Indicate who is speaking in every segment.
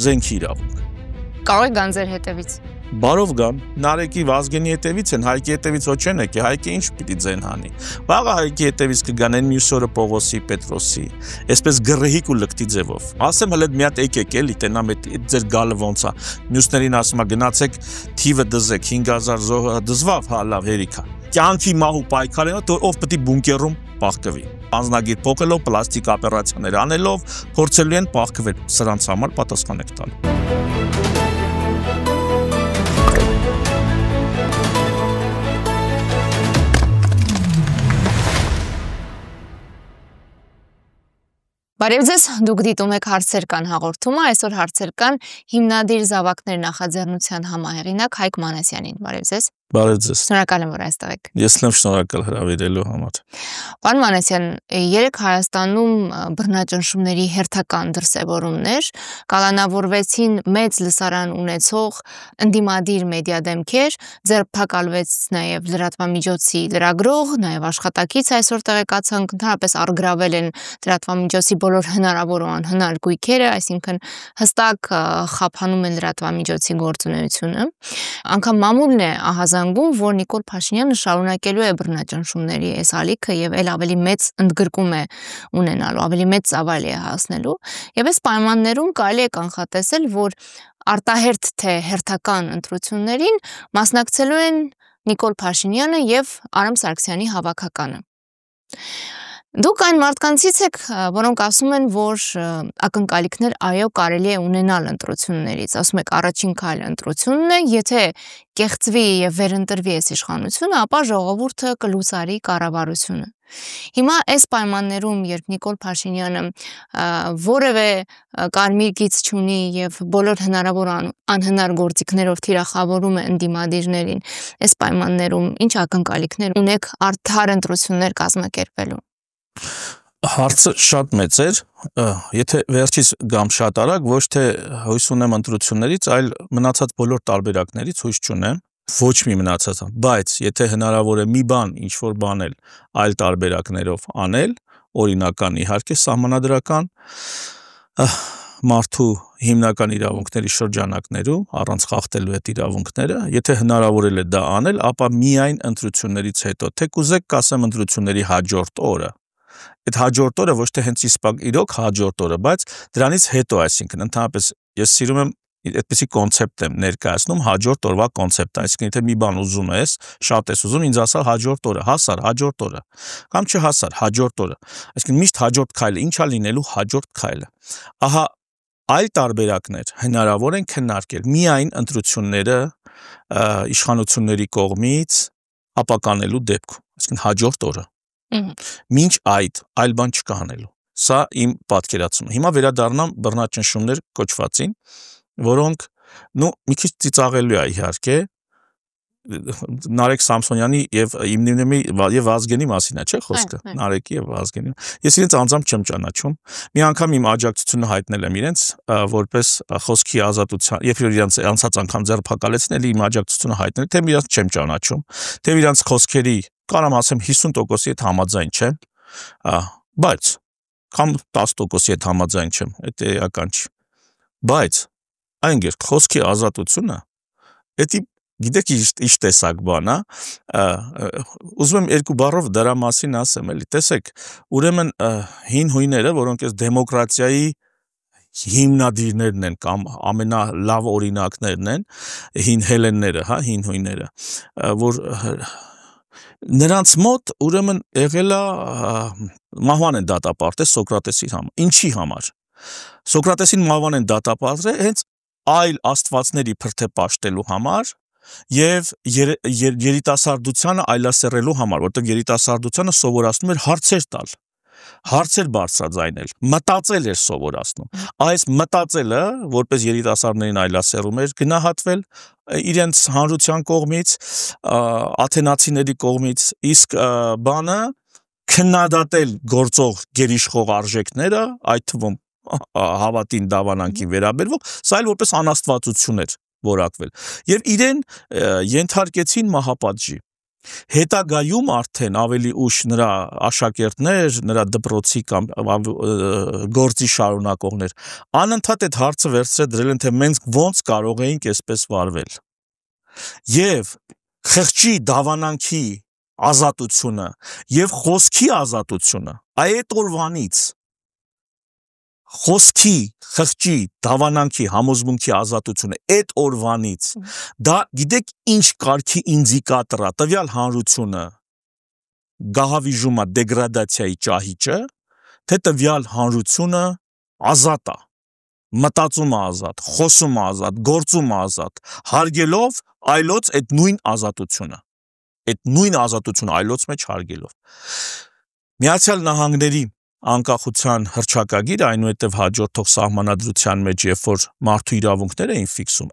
Speaker 1: զենքի իրավունք։
Speaker 2: Կարող է գան ձեր հետևից։
Speaker 1: Բարով գան, Նարեկի Վազգենի հետևից են, Հայկի հետևից ոչ են եկի, Հայկը ինչ պիտի ձեն հանի։ Վաղը Հայկի հետևից կգան են մյուս օրը Պողոսի, Պետրոսի, այսպես գրհիկ ու լկտի ձևով։ Ասեմ հələ մի հատ եկեք էլի, տենամ այդ ձեր գալը ոնց է։ Մյուսներին ասում է գնացեք թիվը դզեք 5000 զոհ դզվավ, հա լավ հերիքա։ Կյանքի մահու պայքարը ով պետք է բունկերում պահկվի։ Անձնագիր փոխելով, պլաստիկ օպերացիաներ անելով, փորձելու են պահկվել, սրանց համար պատասխան եք տալու։
Speaker 2: Բարև ձեզ, դուք դիտում եք հարցեր կան հաղորդումը, այսօր հարցեր կան հիմնադիր զավակներ նախաձեռնության համահեղինակ Հայկ Մանասյանին, բարև ձեզ։
Speaker 1: Բարև ձեզ։
Speaker 2: Շնորհակալ եմ, որ այստեղ եք։
Speaker 1: Ես եմ շնորհակալ հրավիրելու համար։
Speaker 2: Պարոն Մանասյան, երեք Հայաստանում բռնաճնշումների հերթական դրսևորումներ, կալանավորվեցին մեծ լսարան ունեցող ընդդիմադիր մեդիա դեմքեր, ձերբակալվեց նաև լրատվամիջոցի լրագրող, նաև աշխատակից այսօր տեղեկացանք, ընդհանրապես առգրավել են լրատվամիջոցի բոլոր հնարավոր ու անհնար գույքերը, այսինքն հստակ խափանում են լրատվամիջոցի գործունեությունը։ Անգամ մամուլն է ահազանգում, որ Նիկոլ Փաշինյանը շարունակելու է բռնաճնշումների այս ալիքը եւ ել ավելի մեծ ընդգրկում է ունենալու, ավելի մեծ ծավալ է հասնելու, եւ այս պայմաններում կարելի է կանխատեսել, որ արտահերթ թե հերթական ընտրություններին մասնակցելու են Նիկոլ Փաշինյանը եւ Արամ Սարգսյանի հավաքականը։ Դուք այն մարդկանցից եք, որոնք ասում են, որ ակնկալիքներ այո կարելի է ունենալ ընտրություններից, ասում եք առաջին քայլը ընտրությունն է, եթե կեղծվի եւ վերընտրվի այս իշխանությունը, ապա ժողովուրդը կլուծարի կառավարությունը։ Հիմա այս պայմաններում, երբ Նիկոլ Փաշինյանը որևէ կարմիր գիծ չունի եւ բոլոր հնարավոր անհնար գործիքներով թիրախավորում է ընդդիմադիրներին, այս պայմաններում ինչ ակնկալիքներ ունեք արդար ընտրություններ կազմակերպելու։
Speaker 1: Հարցը շատ մեծ էր, եթե վերջից գամ շատ արագ, ոչ թե հույս ունեմ ընտրություններից, այլ մնացած բոլոր տարբերակներից հույս չունեմ, ոչ մի մնացած, բայց եթե հնարավոր է մի բան, ինչ-որ բանել այլ տարբերակներով անել, օրինական իհարկե սահմանադրական մարդու հիմնական իրավունքների շրջանակներում, առանց խախտելու այդ իրավունքները, եթե հնարավոր է դա անել, ապա միայն ընտրություններից հետո, թե կուզեք կասեմ ընտրությունների հաջորդ օրը, այդ հաջորդ օրը ոչ թե հենց իրոք հաջորդ օրը, բայց դրանից հետո, այսինքն ընդհանրապես ես սիրում եմ այդպիսի կոնցեպտ եմ ներկայացնում, հաջորդ օրվա կոնցեպտ, այսինքն եթե մի բան ուզում ես, շատ ես ուզում, ինձ ասալ հաջորդ օրը, հասար հաջորդ օրը, կամ չհասար հաջորդ օրը, այսինքն միշտ հաջորդ քայլը, ինչա լինելու հաջորդ քայլը։ Ահա այլ տարբերակներ հնարավոր են քննարկել միայն ընտրությունները իշխանությունների կողմից ապականելու դեպքում, այսինքն հաջորդ օրը։ Մինչ այդ այլ բան չկա անելու։ Սա իմ պատկերացումը։ Հիմա վերադառնամ բռնաճնշումներ կոչվածին, որոնք մի քիչ ծիծաղելու է իհարկե Նարեկ Սամսոնյանի եւ եւ Վազգենի մասին է, չէ՞ խոսքը, Նարեկի եւ Վազգենի։ Ես իրենց անձամբ չեմ ճանաչում։ Մի անգամ իմ աջակցությունը հայտնել եմ իրենց որպես խոսքի ազատության, երբ որ իրենց անցած անգամ ձերբակալեցին, էլի իմ աջակցությունը հայտնել, թե իրենց չեմ ճանաչում, թե իրենց խոսքերի կարամ ասեմ 50%-ի հետ համաձայն չեմ, բայց կամ 10%-ի հետ համաձայն չեմ, այդ էական չի։ Բայց այն գեր խոսքի ազատությունը, դա գիտեք ինչ տեսակ բան է, ուզում եմ երկու բառով դրա մասին ասեմ, էլի, տեսեք, ուրեմն հին հույները, որոնք այս դեմոկրատիայի հիմնադիրներն են կամ ամենալավ օրինակներն են, հին հելենները, հա, հին հույները, որ նրանց մոտ ուրեմն եղել է մահվան են դատապարտել Սոկրատեսի համար։ Ինչի համար։ Սոկրատեսին մահվան են դատապարտել հենց այլ աստվածների փրթեպաշտելու համար եւ երիտասարդությանը այլասերելու համար, որտեղ երիտասարդությանը սովորացնում էր հարցեր տալ, հարցեր բարձրաձայնել, մտածել էր սովորացնում։ Այս մտածելը, որպես երիտասարդներին այլասերում էր գնահատվել իրենց հանրության կողմից, աթենացիների կողմից, իսկ բանը քննադատել գործող գերիշխող արժեքները, այդ թվում հավատին դավանանքին վերաբերվող, սա այլ որպես անաստվածություն էր որակվել։ Եվ իրեն ենթարկեցին մահապատժի։ Հետագայում արդեն ավելի ուշ նրա աշակերտներ, նրա դպրոցի կամ գործի շարունակողներ անընդհատ այդ հարցը վերցրել դրել են, թե մենք ոնց կարող էինք այսպես վարվել։ Եվ խղճի դավանանքի ազատությունը եւ խոսքի ազատությունը այդ օրվանից խոսքի, խղճի, դավանանքի, համոզմունքի ազատությունը այդ օրվանից դա գիտեք ինչ կարգի ինդիկատոր է, տվյալ հանրությունը գահավիժում է դեգրադացիայի ճահիճը, թե տվյալ հանրությունը ազատ է, մտածում է ազատ, խոսում է ազատ, գործում է ազատ, հարգելով այլոց այդ նույն ազատությունը այլոց մեջ հարգելով։ Միացյալ Նահանգների անկախության հռչակագիրը, այնուհետև հաջորդող սահմանադրության մեջ, երբ որ մարդու իրավունքներ էին ֆիքսում,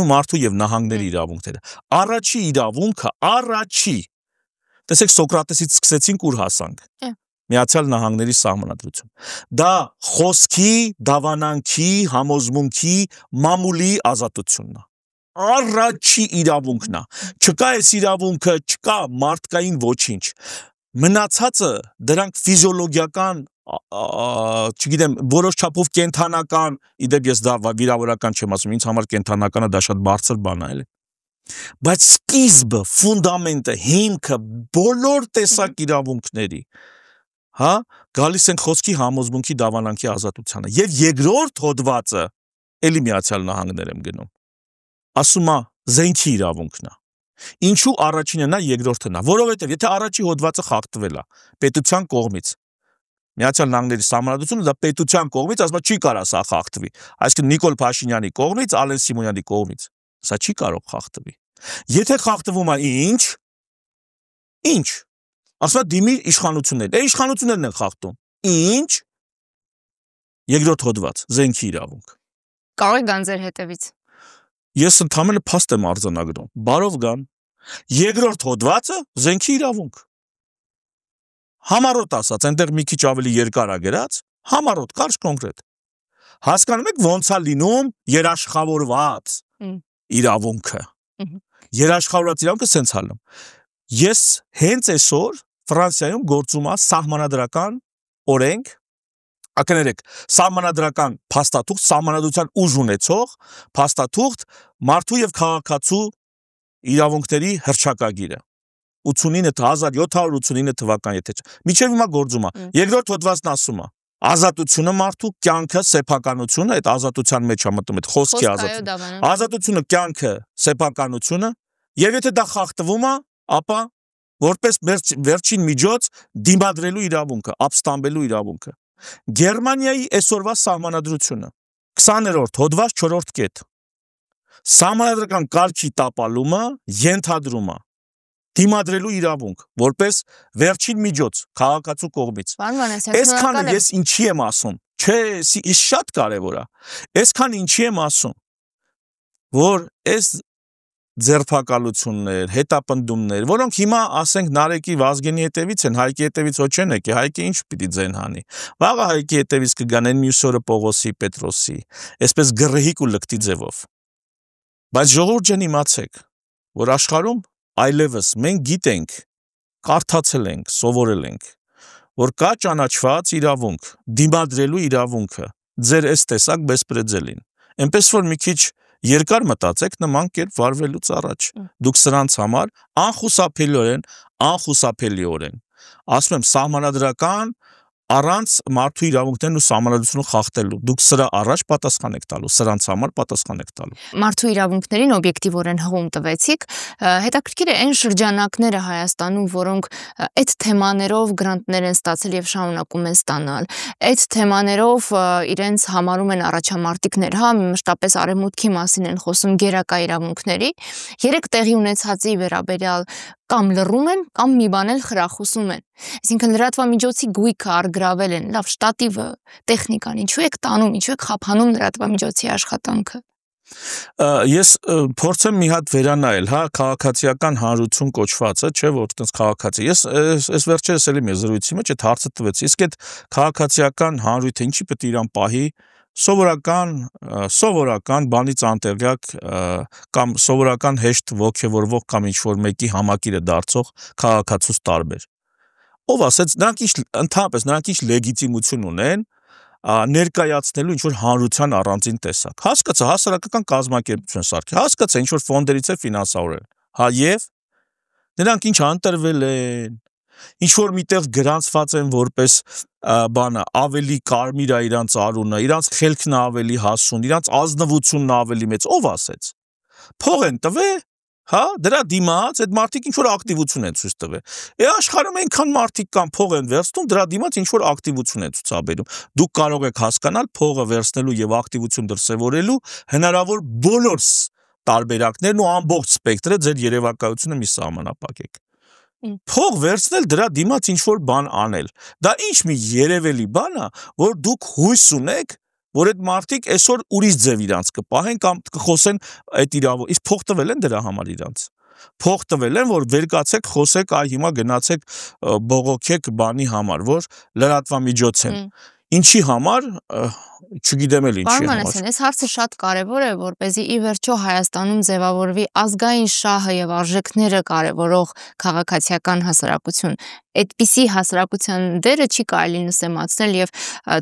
Speaker 1: մարդու եւ նահանգների իրավունքները, առաջի իրավունքը, տեսեք Սոկրատեսից սկսեցինք ուր հասանք։ Միացյալ Նահանգների սահմանադրություն։ Դա խոսքի, դավանանքի, համոզմունքի, մամուլի ազատությունն է։ Առաջի իրավունքն է։ Չկա այս իրավունքը, չկա մարդկային ոչինչ։ Մնացածը դրանք ֆիզիոլոգիական, չգիտեմ, որոշ չափով կենթանական, իդեպ ես դա վիրավորական չեմ ասում, ինձ համար կենթանականը դա շատ բարձր բան է, էլի։ Բայց սկիզբը, ֆունդամենտը, հիմքը բոլոր տեսակ իրավունքների, գալիս են խոսքի, համոզմունքի, դավանանքի ազատությանը։ Եվ երկրորդ հոդվածը, էլի Միացյալ Նահանգներ եմ գնում, ասում է զենքի իրավունքն է։ Ինչու առաջինն է, երկրորդն է, որովհետև եթե առաջի հոդվածը խախտվել է պետության կողմից, Միացյալ Նահանգների սահմանադրությունը դա պետության կողմից, ասում է չի կարող սա խախտվի, այսինքն Նիկոլ Փաշինյանի կողմից, Ալեն Սիմոնյանի կողմից, սա չի կարող խախտվի։ Եթե խախտվում է ինչ, ասում է դիմի իշխանություններին, իշխանություններն են խախտում, ինչ, երկրորդ հոդված, զենքի իրավունք։
Speaker 2: Կարող է գան ձեր հետևից։
Speaker 1: Ես ընդամենը փաստ եմ արձանագրում, բարով գան։ Երկրորդ հոդվածը զենքի իրավունք։ Համառոտ ասած, այնտեղ մի քիչ ավելի երկար է գրած, համառոտ, կարճ կոնկրետ։ Հասկանում եք ոնց է լինում երաշխավորված իրավունքը։ Երաշխավորված իրավունքը սենց է լինում։ Ես հենց այսօր Ֆրանսիայում գործում է սահմանադրական օրենք, ակներեք, սահմանադրական փաստաթուղթ, սահմանադրության ուժ ունեցող փաստաթուղթ մարդու եւ քաղաքացու իրավունքների հռչակագիրը 1789 թվական, եթե միջև հիմա գործում է։ Երկրորդ հոդվածն ասում է. ազատությունը մարդու, կյանքը, սեփականությունը, այդ ազատության մեջ է մտնում այդ խոսքի ազատությունը։ Ազատությունը, կյանքը, սեփականությունը, եւ եթե դա խախտվում է, ապա որպես վերջին միջոց դիմադրելու իրավունքը, ապստամբելու իրավունքը։ Գերմանիայի այսօրվա սահմանադրությունը 20-րդ հոդված 4-րդ կետ։ Սահմանադրական կարգի տապալումը ենթադրում է դիմադրելու իրավունք, որպես վերջին միջոց քաղաքացու կողմից։ Այսքանը ես ինչի եմ ասում, չէ, ის շատ կարևոր է։ Այսքան ինչի եմ ասում, որ այս ձերբակալություններ, հետապնդումներ, որոնք հիմա ասենք Նարեկի Վազգենի հետևից են, Հայկի հետևից ոչ են եկել, Հայկի ինչ պիտի ձեն հանի։ Վաղը Հայկի հետևից կգան են մյուս օրը Պողոսի, Պետրոսի, այսպես գռհիկ ու լկտի ձևով։ Բայց ժողովուրդ ջան, իմացեք, որ աշխարհում այլևս մենք գիտենք, կարդացել ենք, սովորել ենք, որ կա ճանաչված իրավունք, դիմադրելու իրավունքը, ձեր այս տեսակ բեսպրեդզելին։ Այնպես որ մի քիչ երկար մտածեք նման կերպ վարվելուց առաջ։ Դուք սրանց համար անխուսափելիորեն, ասում եմ, սահմանադրական առանց մարդու իրավունքներն ու սահմանադրությունը խախտելու։ Դուք սրա առաջ պատասխան եք տալու, սրանց համար պատասխան եք տալու։
Speaker 2: Մարդու իրավունքներին օբյեկտիվորեն հղում տվեցիք, հետաքրքիր է այն շրջանակները Հայաստանում, որոնք այդ թեմաներով գրանտներ են ստացել եւ շարունակում են ստանալ, այդ թեմաներով իրենց համարում են առաջամարտիկներ, մշտապես արևմուտքի մասին են խոսում, գերակա իրավունքների, երեք տեղի ունեցածի վերաբերյալ կամ լռում են, կամ մի բան էլ խրախուսում են։ Այսինքն լրատվամիջոցի գույքը առգրավել են, լավ, շտատիվը, տեխնիկան, ինչու եք տանում, ինչու եք խափանում լրատվամիջոցի աշխատանքը։
Speaker 1: Ես փորձեմ մի հատ վերանայել, քաղաքացիական հանրություն կոչվածը, չէ՞ որ այդպես քաղաքացի։ Ես այս վերջերս էլի մի զրույցի մեջ այդ հարցը տվեցի, իսկ այդ քաղաքացիական հանրույթը ինչի պետք է իրան պահի սովորական բանից անտեղյակ կամ սովորական հեշտ ոգևորվող կամ ինչ-որ մեկի համակիրը դարձող քաղաքացուց տարբեր։ Ով ասեց, ընդհանրապես նրանք ինչ լեգիտիմություն ունեն ներկայացնելու ինչ-որ հանրության առանձին տեսակ։ Հասկացա, հասարակական կազմակերպություն սարքի, հասկացա, ինչ-որ ֆոնդերից է ֆինանսավորել։ Հա եւ նրանք ինչ անտրվել են, ինչ-որ միտեղ գրանցված են որպես ավելի կարմիր է իրանց արունը, իրանց խելքն ավելի հասուն, իրանց ազնվությունն ավելի մեծ, ով ասեց։ Փող են տվել, հա, դրա դիմաց այդ մարդիկ ինչ-որ ակտիվություն են ցույց տվել։ Աշխարհում այնքան մարդիկ կան, փող են վերցնում, դրա դիմաց ինչ-որ ակտիվություն են ցուցաբերում։ Դուք կարող եք հասկանալ փողը վերցնելու եւ ակտիվություն դրսեւորելու հնարավոր բոլոր տարբերակներն ու ամբողջ սպեկտրը ձեր երևակայությունը մի սահմանափակեք։ Փող վերցնել դրա դիմաց ինչ-որ բան անել։ Դա ինչ մի երևելի բան է, որ դուք հույս ունեք, որ այդ մարդիկ այսօր ուրիշ ձև իրանց կպահեն կամ կխոսեն այդ իրավունք, իսկ փող տվել են դրա համար իրանց։ Փող տվել են, որ վեր կացեք, խոսեք, այ հիմա գնացեք բողոքեք բանի համար, որ լրատվամիջոց են։ Ինչի համար, չգիտեմ էլ ինչի համար։
Speaker 2: Պարոն Մանասյան, այս հարցը շատ կարևոր է, որպեսզի ի վերջո Հայաստանում ձևավորվի ազգային շահը եւ արժեքները կարևորող քաղաքացիական հասարակություն։ Այդպիսի հասարակության դերը չի կարելի նսեմացնել եւ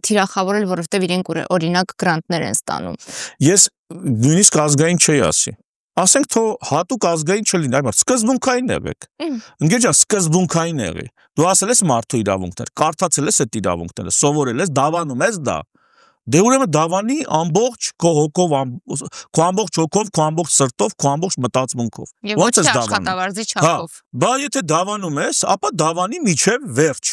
Speaker 2: թիրախավորել, որովհետեւ իրենք օրինակ գրանտներ են ստանում։
Speaker 1: Ես նույնիսկ ազգային չի ասի։ Ասենք թող հատուկ ազգային չլինի, այլ սկզբունքային եղեք։ Ընկեր ջան, սկզբունքային եղի։ Դու ասել ես մարդու իրավունքներ, կարդացել ես այդ իրավունքները, սովորել ես, դավանում ես դա։ Դե ուրեմն դավանի ամբողջ քո հոգով, քո ամբողջ հոգով, քո ամբողջ սրտով, քո ամբողջ մտածմունքով։
Speaker 2: Ոնց ես աշխատավարձի չափով։
Speaker 1: Բա եթե դավանում ես, ապա դավանի միջև վերջ։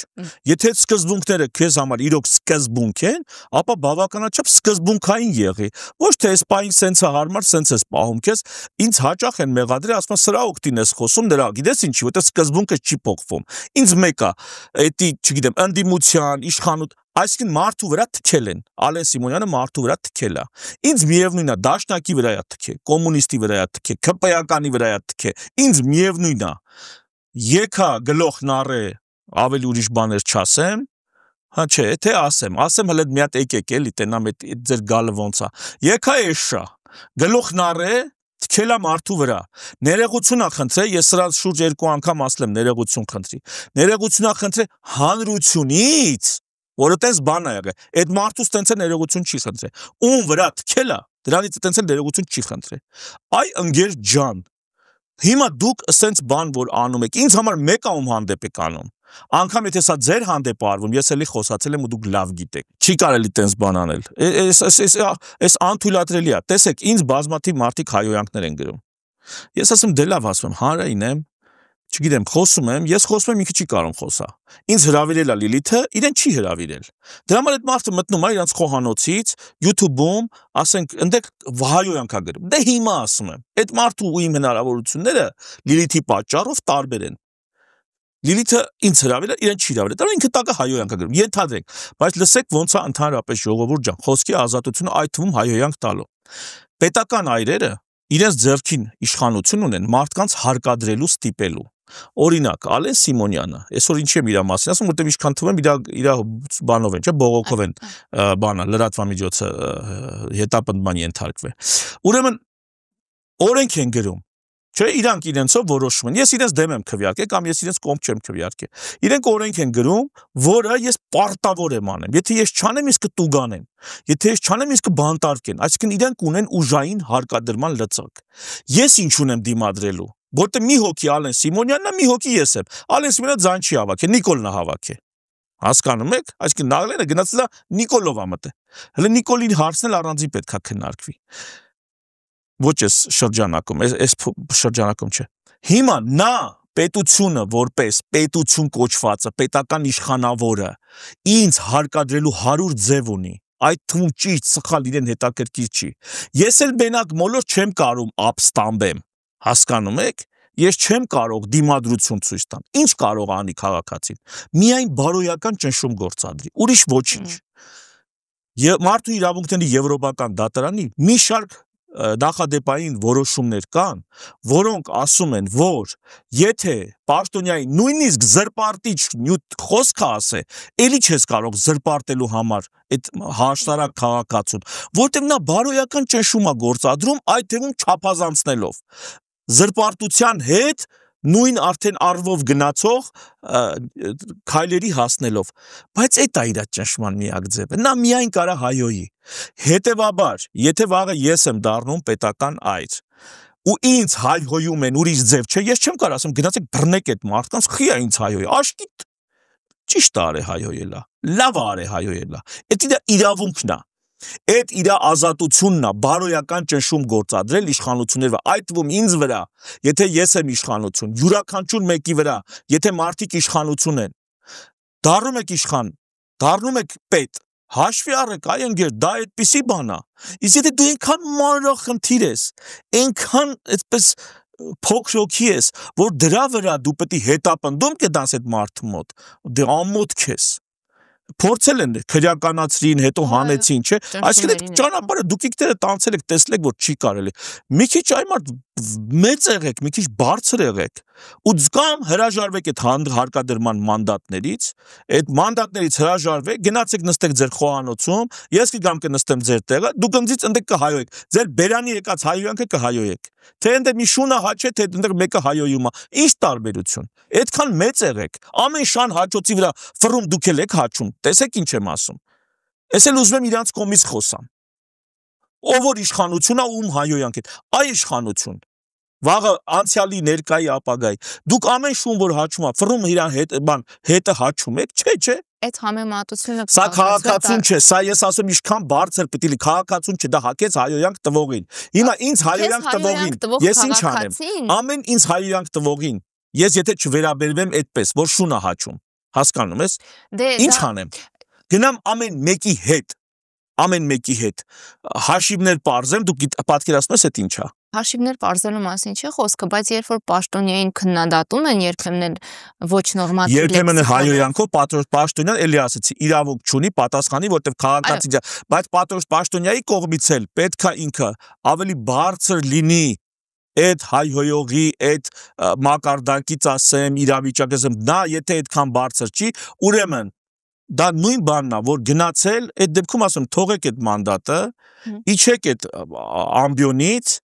Speaker 1: Եթե սկզբունքները քեզ համար իրոք սկզբունք են, ապա բավականաչափ սկզբունքային եղի։ Ոչ թե այս պահին սենց է հարմար, սենց ես պահում քեզ, ինձ հաճախ են մեղադրել, ասում են սրա օգտին ես խոսում, դրա, գիտես ինչի, որտեղ սկզբունքը չի փոխվում։ Ինձ մեկը, էդի, չգիտեմ, ընդդիմության, իշխանություն Այսինքն մարդու վրա թքել են, Ալեն Սիմոնյանը մարդու վրա թքել է։ Ինձ միևնույն է, դաշնակի վրա է թքել, կոմունիստի վրա է թքել, ՔՊ-ականի վրա է թքել։ Ինձ միևնույն է։ Եկա գլոխն առե, ավելի ուրիշ բաներ չասեմ, հա չէ, թե ասեմ հələ մի հատ եկեք էլի, տենամ այդ ձեր գալը ոնց է։ Եկա էշա, գլոխն առե, թքել է մարդու վրա։ Ներողություն ա խնդրել, ես սրա շուրջ 2 անգամ ասել եմ ներողություն խնդրի։ Ներողություն ա խնդրել հանրությունից, որը տես բան է եղել, այդ մարդուց տենց է ներողություն չի խնդրել, ում վրա թքել է, դրանից տենց է ներողություն չի խնդրել, այ ընկեր ջան, հիմա դուք ասենց բան, որ անում եք, ինձ համար մեկ ում հանդեպ եք անում, անգամ եթե սա ձեր հանդեպ արվում, ես էլի խոսացել եմ ու դուք լավ գիտեք, չի կարելի տենց բան անել, այս անթույլատրելի է, տեսեք, ինձ բազմաթիվ մարդիկ հայհոյանքներ են գրում, ես ասում դե լավ ասում եմ, հանրային եմ, չգիտեմ, խոսում եմ, ես խոսում եմ, ինքը չի կարող խոսա։ Ինձ հրավիրել է Լիլիթը, իրեն չի հրավիրել։ Դրա համար այդ մարդը մտնում է իրանց խոհանոցից, YouTube-ում, ասենք, ընդեք հայհոյանք ա գրում։ Դե հիմա ասում եմ, այդ մարդու ու իմ հնարավորությունները Լիլիթի պատճառով տարբեր են։ Լիլիթը ինձ հրավիրել է, իրեն չի հրավիրել։ Դա ինքը տակը հայհոյանք ա գրում։ Ենթադրենք, բայց լսեք ոնց է ընդհանրապես ժողովուրդ ջան, խոսքի ազատությունը այդ թվում հայհոյանք տալու։ Պետական այրերը իրենց ձեռքին իշխանություն ունեն մարդկանց հարկադրելու ստիպելու։ Օրինակ, Ալեն Սիմոնյանը, այսօր ինչի եմ իր մասին ասում, որտեղ ինչքան թվում իր բանով են, չէ, բողոքով են բանը, լրատվամիջոցը հետապնդման ենթարկվել։ Ուրեմն օրենք են գրում, չէ, իրանք իրենցով որոշում են։ Ես իրենց դեմ եմ քվեարկել կամ ես իրենց կողմ չեմ քվեարկել։ Իրենք օրենք են գրում, որը ես պարտավոր եմ անեմ։ Եթե ես չանեմ, իսկ կտուգանեն։ Եթե ես չանեմ, իսկ կբանտարկեն։ Այսինքն իրենք ունեն ուժային հարկադրման լծակ։ Ես ինչ ունեմ դիմադրելու։ Որտե մի հոգի Ալեն Սիմոնյանն է, մի հոգի ես եմ։ Ալեն Սիմոնյանը ձայն չի հավաքել, Նիկոլն է հավաքել։ Հասկանում եք։ Այսինքն Նաղլենը գնացել է Նիկոլով ա մտել։ Հələ Նիկոլին հարցնել առանձին պետքա քննարկվի։ Ոչ այս շրջանակում, այս շրջանակում չէ։ Հիմա նա պետությունը որպես պետություն կոչվածը, պետական իշխանավորը ինձ հարկադրելու 100 ձև ունի։ Այդ թվում ճիշտ, սխալ իրեն հետաքրքիր չի։ Ես էլ մենակ մոլոր չեմ կարող ապստամբեմ։ Հասկանում եք։ Ես չեմ կարող դիմադրություն ցույց տամ։ Ինչ կարող անի քաղաքացին։ Միայն բարոյական ճնշում գործադրի։ Ուրիշ ոչինչ։ Մարդու իրավունքների եվրոպական դատարանի մի շարք նախադեպային որոշումներ կան, որոնք ասում են, որ եթե պաշտոնյայի նույնիսկ զրպարտիչ խոսքը ասե, էլի չես կարող զրպարտելու համար այդ հաշտարակ քաղաքացուն, որտեղ նա բարոյական ճնշում է գործադրում, այդ թվում չափազանցնելով զրպարտության հետ նույն արդեն արվով գնացող քայլերի հասնելով, բայց այդ է իր ճնշման միակ ձևը, նա միայն կարա հայոյի, հետևաբար, եթե վաղը ես եմ դառնում պետական այր, ու ինձ հայհոյում են ուրիշ ձև չէ, ես չեմ կարող ասեմ, գնացեք բռնեք այդ մարդկանց, խի է ինձ հայոյի, աշկիտ, ճիշտ արե հայոյելա, լավ արե հայոյելա, այդ իր իրավունքն է, այդ իր ազատությունն է, բարոյական ճնշում գործադրել իշխանությունների վրա, այդ թվում ինձ վրա, եթե ես եմ իշխանություն, յուրաքանչյուր մեկի վրա, եթե մարդիկ իշխանություն են, դառնում եք իշխան, դառնում եք պետ, հաշվի առեք, այ ընկեր, դա այդպիսի բան է, իսկ եթե դու այնքան մանրախնդիր ես, այնքան այդպես փոքրոքի ես, որ դրա վրա դու պետք է հետապնդում կդաս այդ մարդու մոտ, դե ամոթ քեզ փորձել են քրեականացրին, հետո հանեցին, չէ, այսինքն ճանապարհը դուք իքները տանցել եք, տեսել եք, որ չի կարելի։ Մի քիչ այն մարդ մեծ եղեք, մի քիչ բարձր եղեք, ու կամ հրաժարվեք այդ հարկադրման մանդատներից, այդ մանդատներից հրաժարվեք, գնացեք նստեք ձեր խոհանոցում, ես կգամ կնստեմ ձեր տեղը, դուք ինձից ընդեք կհայոյեք, ձեր բերանի եկած հայոյանքը կհայոյեք։ Թե ընդ մի շունը հաչ է, թե ընդ մեկը հայոյում է, ինչ տարբերություն։ Այդքան մեծ եղեք, ամեն շան հաչոցի վրա ֆռում դուք եք հաչում, տեսեք ինչ եմ ասում։ Ես էլ ուզում եմ իրանց կողմից խոսամ։ Ով որ իշխանությունն է, ում հայոյանք է, այ իշխանություն։ Վաղը անցյալի ներկայի ապագայի։ Դուք ամեն շուն որ հաչում է, ֆռում իրան հետը հաչում եք, չէ։
Speaker 2: Այդ համեմատությունը
Speaker 1: Սա քաղաքացուն չէ, սա ես ասում ինչքան բարձր պետք է քաղաքացուն չէ, դա հակեց հայոյանք տվողին։ Հիմա ինձ հայոյանք տվողին, ես ինչ անեմ։ Ամեն ինձ հայոյանք տվողին, ես եթե չվերաբերվեմ այդպես, որ շուն է հաչում, հասկանում ես։ Ինչ անեմ։ Գնամ ամեն մեկի հետ հաշիվներ պարզեմ, դուք պատկերացնում ես այդ ինչա։
Speaker 2: Հաշիվներ պարզելու մասին չի խոսքը, բայց երբ որ պաշտոնյային քննադատում են, երբեմն էլ ոչ նորմատիվ
Speaker 1: երբեմն հայոյանքով պաշտոնյան էլի ասեցի, իրավունք չունի պատասխանի, որտեղ քաղաքացի, բայց պաշտոնյայի կողմից էլ պետքա ինքը ավելի բարձր լինի այդ հայհոյողի, այդ մակարդակից ասեմ, իրավիճակից ասեմ, նա եթե այդքան բարձր չի, ուրեմն դա նույն բանն է, որ գնացել, այդ դեպքում ասում, թողեք այդ մանդատը, իջեք այդ ամբիոնից,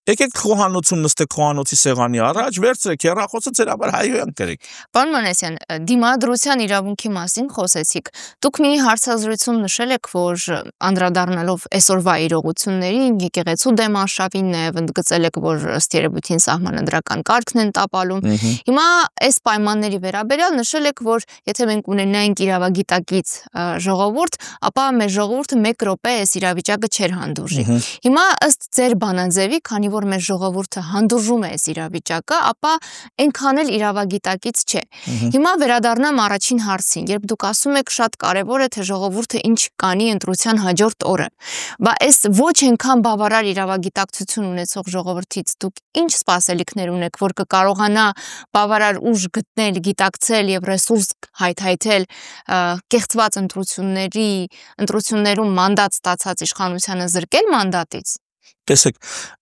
Speaker 1: եկեք խոհանոցում նստեք խոհանոցի սեղանի առաջ, վերցրեք հեռախոսը ձեր համար հայոյանք գրեք։
Speaker 2: Պարոն Մանասյան, դիմադրության իրավունքի մասին խոսեցիք։ Դուք մի հարցազրույցում նշել եք, որ անդրադառնալով այսօրվա իրողություններին, եկեղեցու դեմ արշավին նաև ընդգծել եք, որ ըստ երևույթին սահմանադրական կարգն են տապալում։ Հիմա այս պայմանների վերաբերյալ նշել եք, որ եթե մենք ունենայինք իրավագիտակից ժողովուրդ, ապա մեր ժողովուրդը 1 րոպե այս իրավիճակը չէր հանդուրժի։ Հիմա ըստ ձեր բանաձևի, քանի որ մեր ժողովուրդը հանդուրժում է այս իրավիճակը, ապա այնքան էլ իրավագիտակից չէ։ Հիմա վերադառնամ առաջին հարցին, երբ դուք ասում եք շատ կարևոր է, թե ժողովուրդը ինչ կանի ընտրության հաջորդ օրը։ Բա այս ոչ այնքան բավարար իրավագիտակցություն ունեցող ժողովրդից դուք ինչ սպասելիքներ ունեք, որ կկարողանա բավարար ուժ գտնել, գիտակցել եւ ռեսուրս հայթայթել կեղծված ընտրություններում մանդատ ստացած իշխանությանը զրկել մանդատից։
Speaker 1: Տեսեք,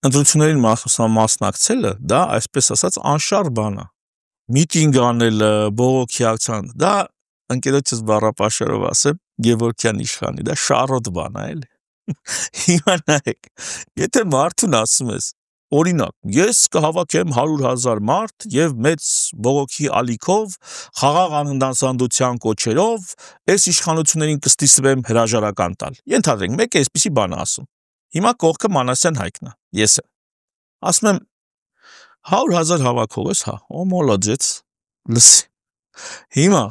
Speaker 1: ընտրություններին մասնակցելը, դա այսպես ասած անշարժ բան է։ Միտինգ անելը, բողոքի ակցիան, դա ընկերոջս բառապաշարով ասեմ, Գևորգյան իշխանի, դա շարոտ բան է, էլի։ Հիմա նայեք, եթե մարդուն ասում ես, օրինակ, ես կհավաքեմ 100,000 մարդ եւ մեծ բողոքի ալիքով, խաղաղ անհնդանսանդության կոչերով, այս իշխանություններին կստիսվեմ հրաժարական տալ։ Ենթադրենք, մեկը այսպիսի բան է ասում։ Հիմա կողքը Մանասյան Հայկն է, ես եմ։ Ասում եմ 100,000 հավաքող ես, հա, մոլոդեց, լսի։ Հիմա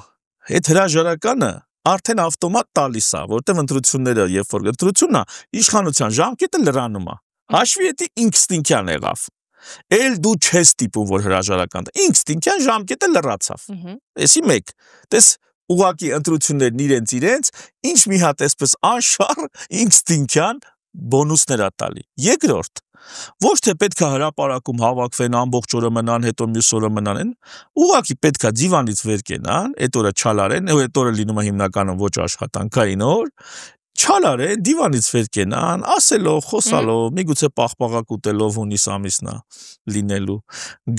Speaker 1: այդ հրաժարականը արդեն ավտոմատ տալիս է, որտեղ ընտրությունները, երբ որ ընտրությունն է, իշխանության ժամկետը լրանում է։ Հաշվի էտի ինստինկտյան եղավ։ Էլ դու չես տիպում, որ հրաժարական, ինստինկտյան ժամկետը լրացավ։ Էսի մեկ, տես ուղակի ընտրություններն իրենց, ինչ մի հատ այսպես անշար ինստինկտյան բոնուսներ է տալի։ Երկրորդ, ոչ թե պետք է հրապարակում հավաքվեն ամբողջ օրը մնան, հետո մյուս օրը մնան, ուղղակի պետք է դիվանից վեր կենան, այդ օրը չալարեն, այդ օրը լինում է հիմնականում ոչ աշխատանքային օր, Չալար է, դիվանից վեր կենան, ասելով, խոսալով, միգուցե պաղպաղակ ուտելով հունիս ամիսնա լինելու։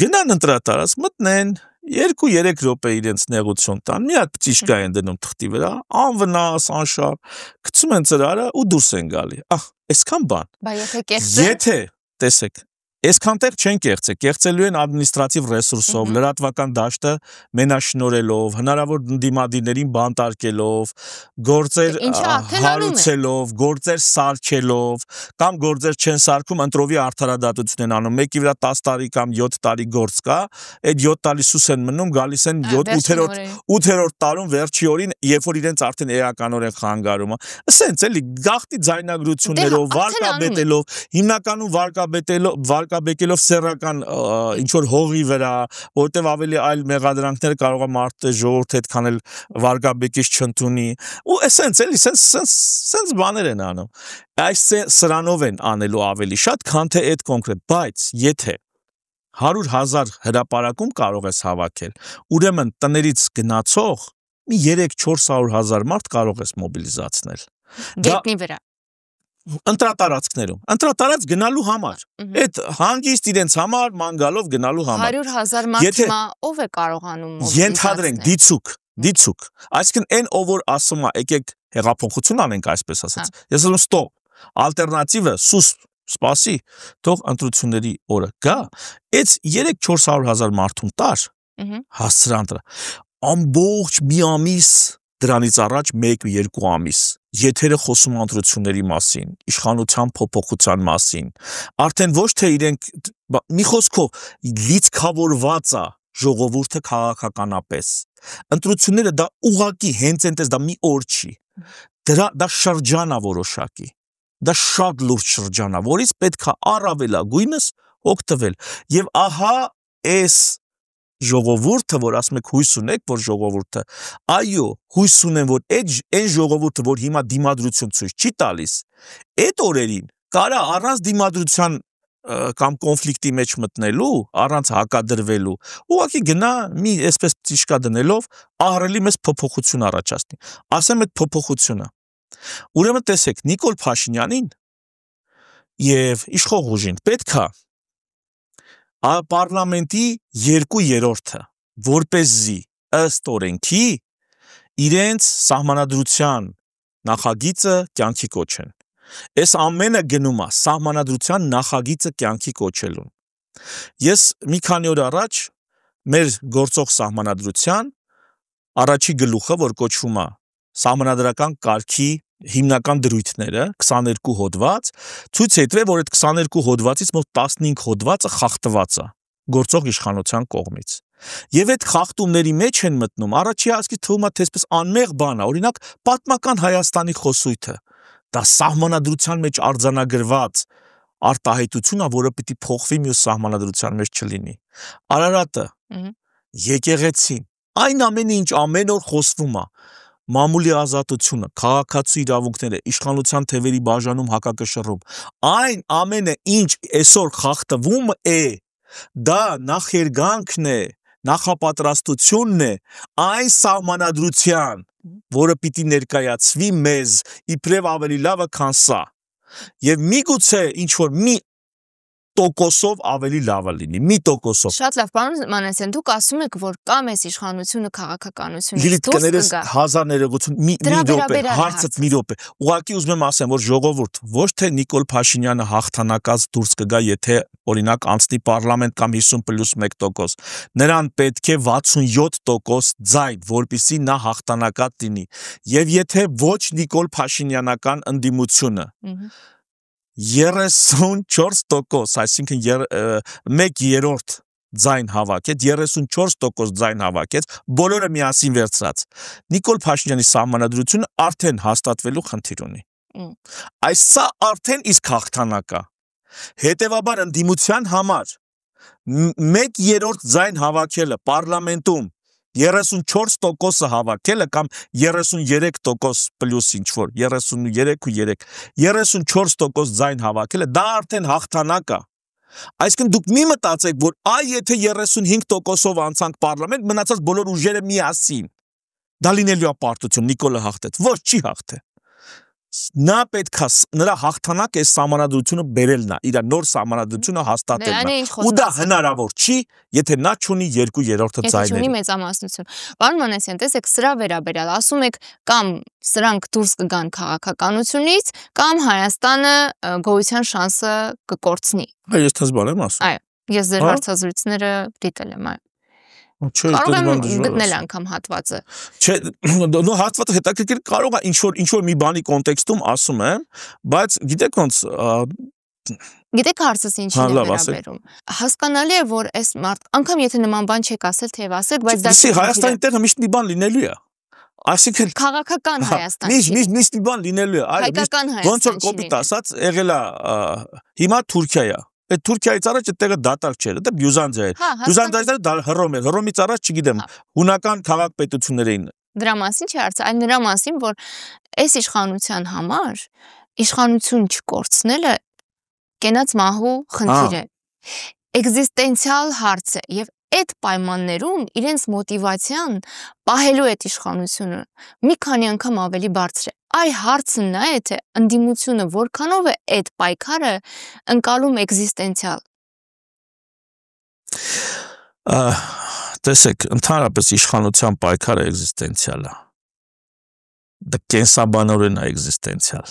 Speaker 1: Գնան ընտրատարած, մտնեն, 2-3 րոպե իրենց նեղություն տան, մի հատ պտիչկա են դնում թղթի վրա, անվնաս, անշար, գցում են ծրարը ու դուրս են գալի։ Այսքան բան։
Speaker 2: Բա եթե կեղծեն։
Speaker 1: Եթե, տեսեք, այսքան տեղ չեն կեղծել, կեղծելու են ադմինիստրատիվ ռեսուրսով, լրատվական դաշտը մենաշնորելով, հնարավոր դիմադիրներին բանտարկելով, գործեր հարուցելով, գործեր սարքելով, կամ գործեր չեն սարքում, ընտրովի արդարադատություն են անում, մեկի վրա 10 տարի կամ 7 տարի գործ կա, այդ 7 տարի սուս են մնում, գալիս են 8-րդ տարում վերջի օրին, երբ որ իրենց արդեն էականորեն խանգարում է։ Ասենց էլի գաղտի ձայնագրություններով, վարկաբետելով, հիմնականում վարկաբեկելով սեռական ինչ-որ հողի վրա, որտեվ ավելի այլ մեղադրանքներ կարող է մարդը ժողովուրդ հետ քանել վարկաբեկիչ չընդունի, ու ասենց էլի, սենց բաներ են անում։ Այս սրանով են անելու ավելի շատ, քան թե այդ կոնկրետ, բայց եթե 100,000 հրապարակում կարող ես հավաքել, ուրեմն տներից գնացող մի 3-400,000 մարդ կարող ես մոբիլիզացնել։
Speaker 2: Գետնի վրա։
Speaker 1: Ընտրատարած գնալու համար, այդ հանգիստ իրենց համար ման գալով գնալու համար։
Speaker 2: 100,000 մարդմա ով է կարողանում մոբիլիզացնել։
Speaker 1: Ենթադրենք դիցուկ, այսինքն այն ով որ ասում է եկեք հեղափոխություն անենք այսպես ասած, ես ասում ստոպ, ալտերնատիվը սուս սպասի, թող ընտրությունների օրը գա, այդ 3-400,000 մարդուն տար, հասցրան դրա, ամբողջ մի ամիս դրանից առաջ 1-2 ամիս եթերը խոսում ընտրությունների մասին, իշխանության փոփոխության մասին, արդեն ոչ թե իրենք մի խոսքով լիցքավորված է ժողովուրդը քաղաքականապես, ընտրությունները դա ուղղակի հենց այնպես դա մի օր չի, դա շրջան է որոշակի, դա շատ լուրջ շրջան է, որից պետք է առավելագույնս օգտվել, եւ ահա այս ժողովուրդը, որ ասում եք հույս ունեք, որ ժողովուրդը, այո, հույս ունեմ, որ այն ժողովուրդը, որ հիմա դիմադրություն ցույց չի տալիս, այդ օրերին կարա առանց դիմադրության կամ կոնֆլիկտի մեջ մտնելու, առանց հակադրվելու, ուղղակի գնա մի այսպես պտիշկա դնելով ահռելի մեծ փոփոխություն առաջացնի։ Ասեմ այդ փոփոխությունը։ Ուրեմն տեսեք, Նիկոլ Փաշինյանին եւ իշխող ուժին պետքա պարլամենտի 2/3-ը, որպեսզի ըստ օրենքի իրենց սահմանադրության նախագիծը կյանքի կոչեն։ Այս ամենը գնում է սահմանադրության նախագիծը կյանքի կոչելուն։ Ես մի քանի օր առաջ մեր գործող սահմանադրության առաջի գլուխը, որ կոչվում է սահմանադրական կարգի հիմնական դրույթները 22 հոդված, ցույց է տվել, որ այդ 22 հոդվածից մոտ 15 հոդվածը խախտված է գործող իշխանության կողմից։ Եվ այդ խախտումների մեջ են մտնում, առաջի հասկի թվում է թե այսպես անմեղ բան է, օրինակ պատմական Հայաստանի խոսույթը, դա սահմանադրության մեջ արձանագրված արտահայտություն է, որը պիտի փոխվի մյուս սահմանադրության մեջ չլինի։ Արարատը, եկեղեցին, այն ամենը ինչ ամեն օր խոսվում է, մամուլի ազատությունը, քաղաքացու իրավունքները, իշխանության թևերի բաժանում հակակշռում, այն ամենը ինչ այսօր խախտվում է, դա նախերգանքն է, նախապատրաստությունն է այն սահմանադրության, որը պիտի ներկայացվի մեզ իբրև ավելի լավը քան սա, եւ միգուցե ինչ որ մի տոկոսով ավելի լավը լինի, մի տոկոսով։
Speaker 2: Շատ լավ, պարոն Մանասյան, դուք ասում եք, որ կամ այս իշխանությունը քաղաքականությունից
Speaker 1: դուրս կգա։ Հազար ներողություն, մի րոպե, հարցդ մի րոպե։ Ուղղակի ուզում եմ ասեմ, որ ժողովուրդ, ոչ թե Նիկոլ Փաշինյանը հաղթանակած դուրս կգա, եթե օրինակ անցնի պարլամենտ կամ 50+1%, նրան պետք է 67% ձայն, որպեսզի նա հաղթանակած լինի։ Եվ եթե ոչ Նիկոլ Փաշինյանական ընդդիմությունը 34%, այսինքն 1/3 ձայն հավաքեց, 34% ձայն հավաքեց, բոլորը միասին վերցրած։ Նիկոլ Փաշինյանի սահմանադրությունը արդեն հաստատվելու խնդիր ունի։ Այս սա արդեն իսկ հաղթանակ է։ Հետևաբար ընդդիմության համար 1/3 ձայն հավաքելը պարլամենտում 34%-ը հավաքելը կամ 33% պլյուս ինչ-որ 33 ու 34% ձայն հավաքելը դա արդեն հաղթանակ է։ Այսինքն դուք մի մտածեք, որ եթե 35%-ով անցանք պարլամենտ, մնացած բոլոր ուժերը միասին, դա լինելու է պարտություն, Նիկոլը հաղթեց, ոչ չի հաղթե։ նա պետք է նրա հաղթանակ այս սահմանադրությունը բերելն է, իր նոր սահմանադրությունը հաստատելն է, ու դա հնարավոր չի, եթե նա չունի 2/3 ձայները։
Speaker 2: Եթե չունի մեծամասնություն։ Պարոն Մանասյան, տեսեք, սրա վերաբերյալ ասում եք կամ սրանք դուրս կգան քաղաքականությունից, կամ Հայաստանը գոյության շանսը կկորցնի։
Speaker 1: Ես դες բան եմ ասում։
Speaker 2: Այո, ես ձեր հարցազրույցները դիտել եմ, այո։
Speaker 1: Կարող
Speaker 2: եմ գտնել անգամ հատվածը։
Speaker 1: Չէ, նո հատվածը հետաքրքիր կարող է ինչ որ մի բանի կոնտեքստում ասում եմ, բայց գիտեք ոնց
Speaker 2: Գիտեք հարցս ինչին է վերաբերում։ Հասկանալի է, որ այս մարդ անգամ եթե նման բան չեք ասել, թե ասել, բայց դա
Speaker 1: Հայաստանի տեղը միշտ մի բան լինելու է։ Այսինքն
Speaker 2: քաղաքական Հայաստան։
Speaker 1: Միշտ մի բան լինելու է, այո, ոնց որ կոպիտ ասած եղել է հիմա Թուրքիա է։ Այդ Թուրքիայից առաջ այդտեղը դատարկ չէր, դա Բյուզանդիա էր։ Բյուզանդիայից դա Հռոմ էր, Հռոմից առաջ չգիտեմ, հունական քաղաք-պետություններ էին։
Speaker 2: Դրա մասին չի հարցը, այլ նրա մասին, որ այս իշխանության համար իշխանություն չկորցնելը կենաց մահու խնդիր է։ Էգզիստենցիալ հարց է եւ այդ պայմաններում իրենց մոտիվացիան պահելու այդ իշխանությունը մի քանի անգամ ավելի բարձր է։ Այ հարցն նա է, թե ընդդիմությունը որքանով է այդ պայքարը ընկալում էգզիստենցիալ։
Speaker 1: Տեսեք, ընդհանրապես իշխանության պայքարը էգզիստենցիալ է։ Դա կենսաբանորեն է էգզիստենցիալ։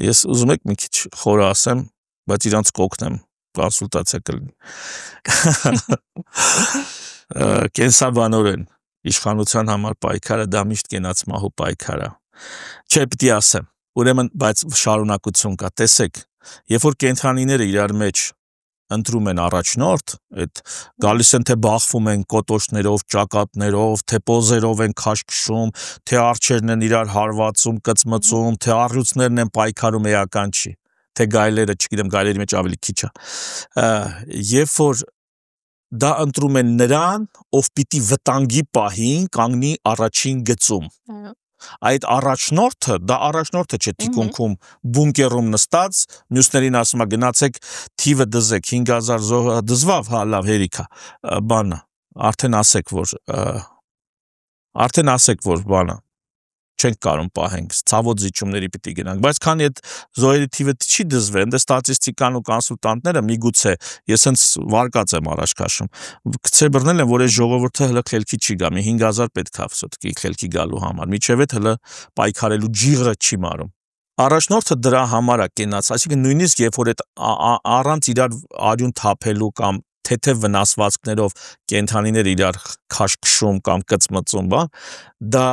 Speaker 1: Ես ուզում եք մի քիչ խորը ասեմ, բայց իրանց կօգնեմ, կոնսուլտացիա կլինի։ Կենսաբանորեն իշխանության համար պայքարը դա միշտ կենաց մահու պայքար է։ Չէ, պիտի ասեմ, ուրեմն, բայց շարունակություն կա, տեսեք, երբ որ կենդանիները իրար մեջ ընտրում են առաջնորդ, այդ գալիս են թե բախվում են կոտոշներով, ճակատներով, թե պոզերով են քաշքշում, թե արջերն են իրար հարվածում, կծմծում, թե առյուծներն են պայքարում, էական չի, թե գայլերը, չգիտեմ, գայլերի մեջ ավելի քիչ է։ Երբ որ դա ընտրում են նրան, ով պիտի վտանգի պահին կանգնի առաջին գծում։ Այդ առաջնորդը, դա առաջնորդը չէ թիկունքում բունկերում նստած, մյուսներին ասում է գնացեք թիվը դզեք 5000 դզվավ, հա լավ հերիք է, բանը, արդեն ասեք որ բանը չենք կարող պահենք, ցավոտ զիջումների պիտի գնանք, բայց քանի այդ զոհերի թիվը չի դզվել, դե ստատիստիկան ու կոնսուլտանտները միգուցե ես հենց վարկած եմ առաջ քաշում, գցե բռնել են, որ այս ժողովուրդը հələ խելքի չի գա, մի 5000 պետք է վսոտքի խելքի գալու համար, միջև այդ հələ պայքարելու ջիղը չի մարում։ Առաջնորդը դրա համար է կենաց, այսինքն նույնիսկ երբ որ այդ առանց իրար արյուն թափելու կամ թեթև վնասվածքներով կենդանիները իրար քաշքշում կամ կծմծում, դա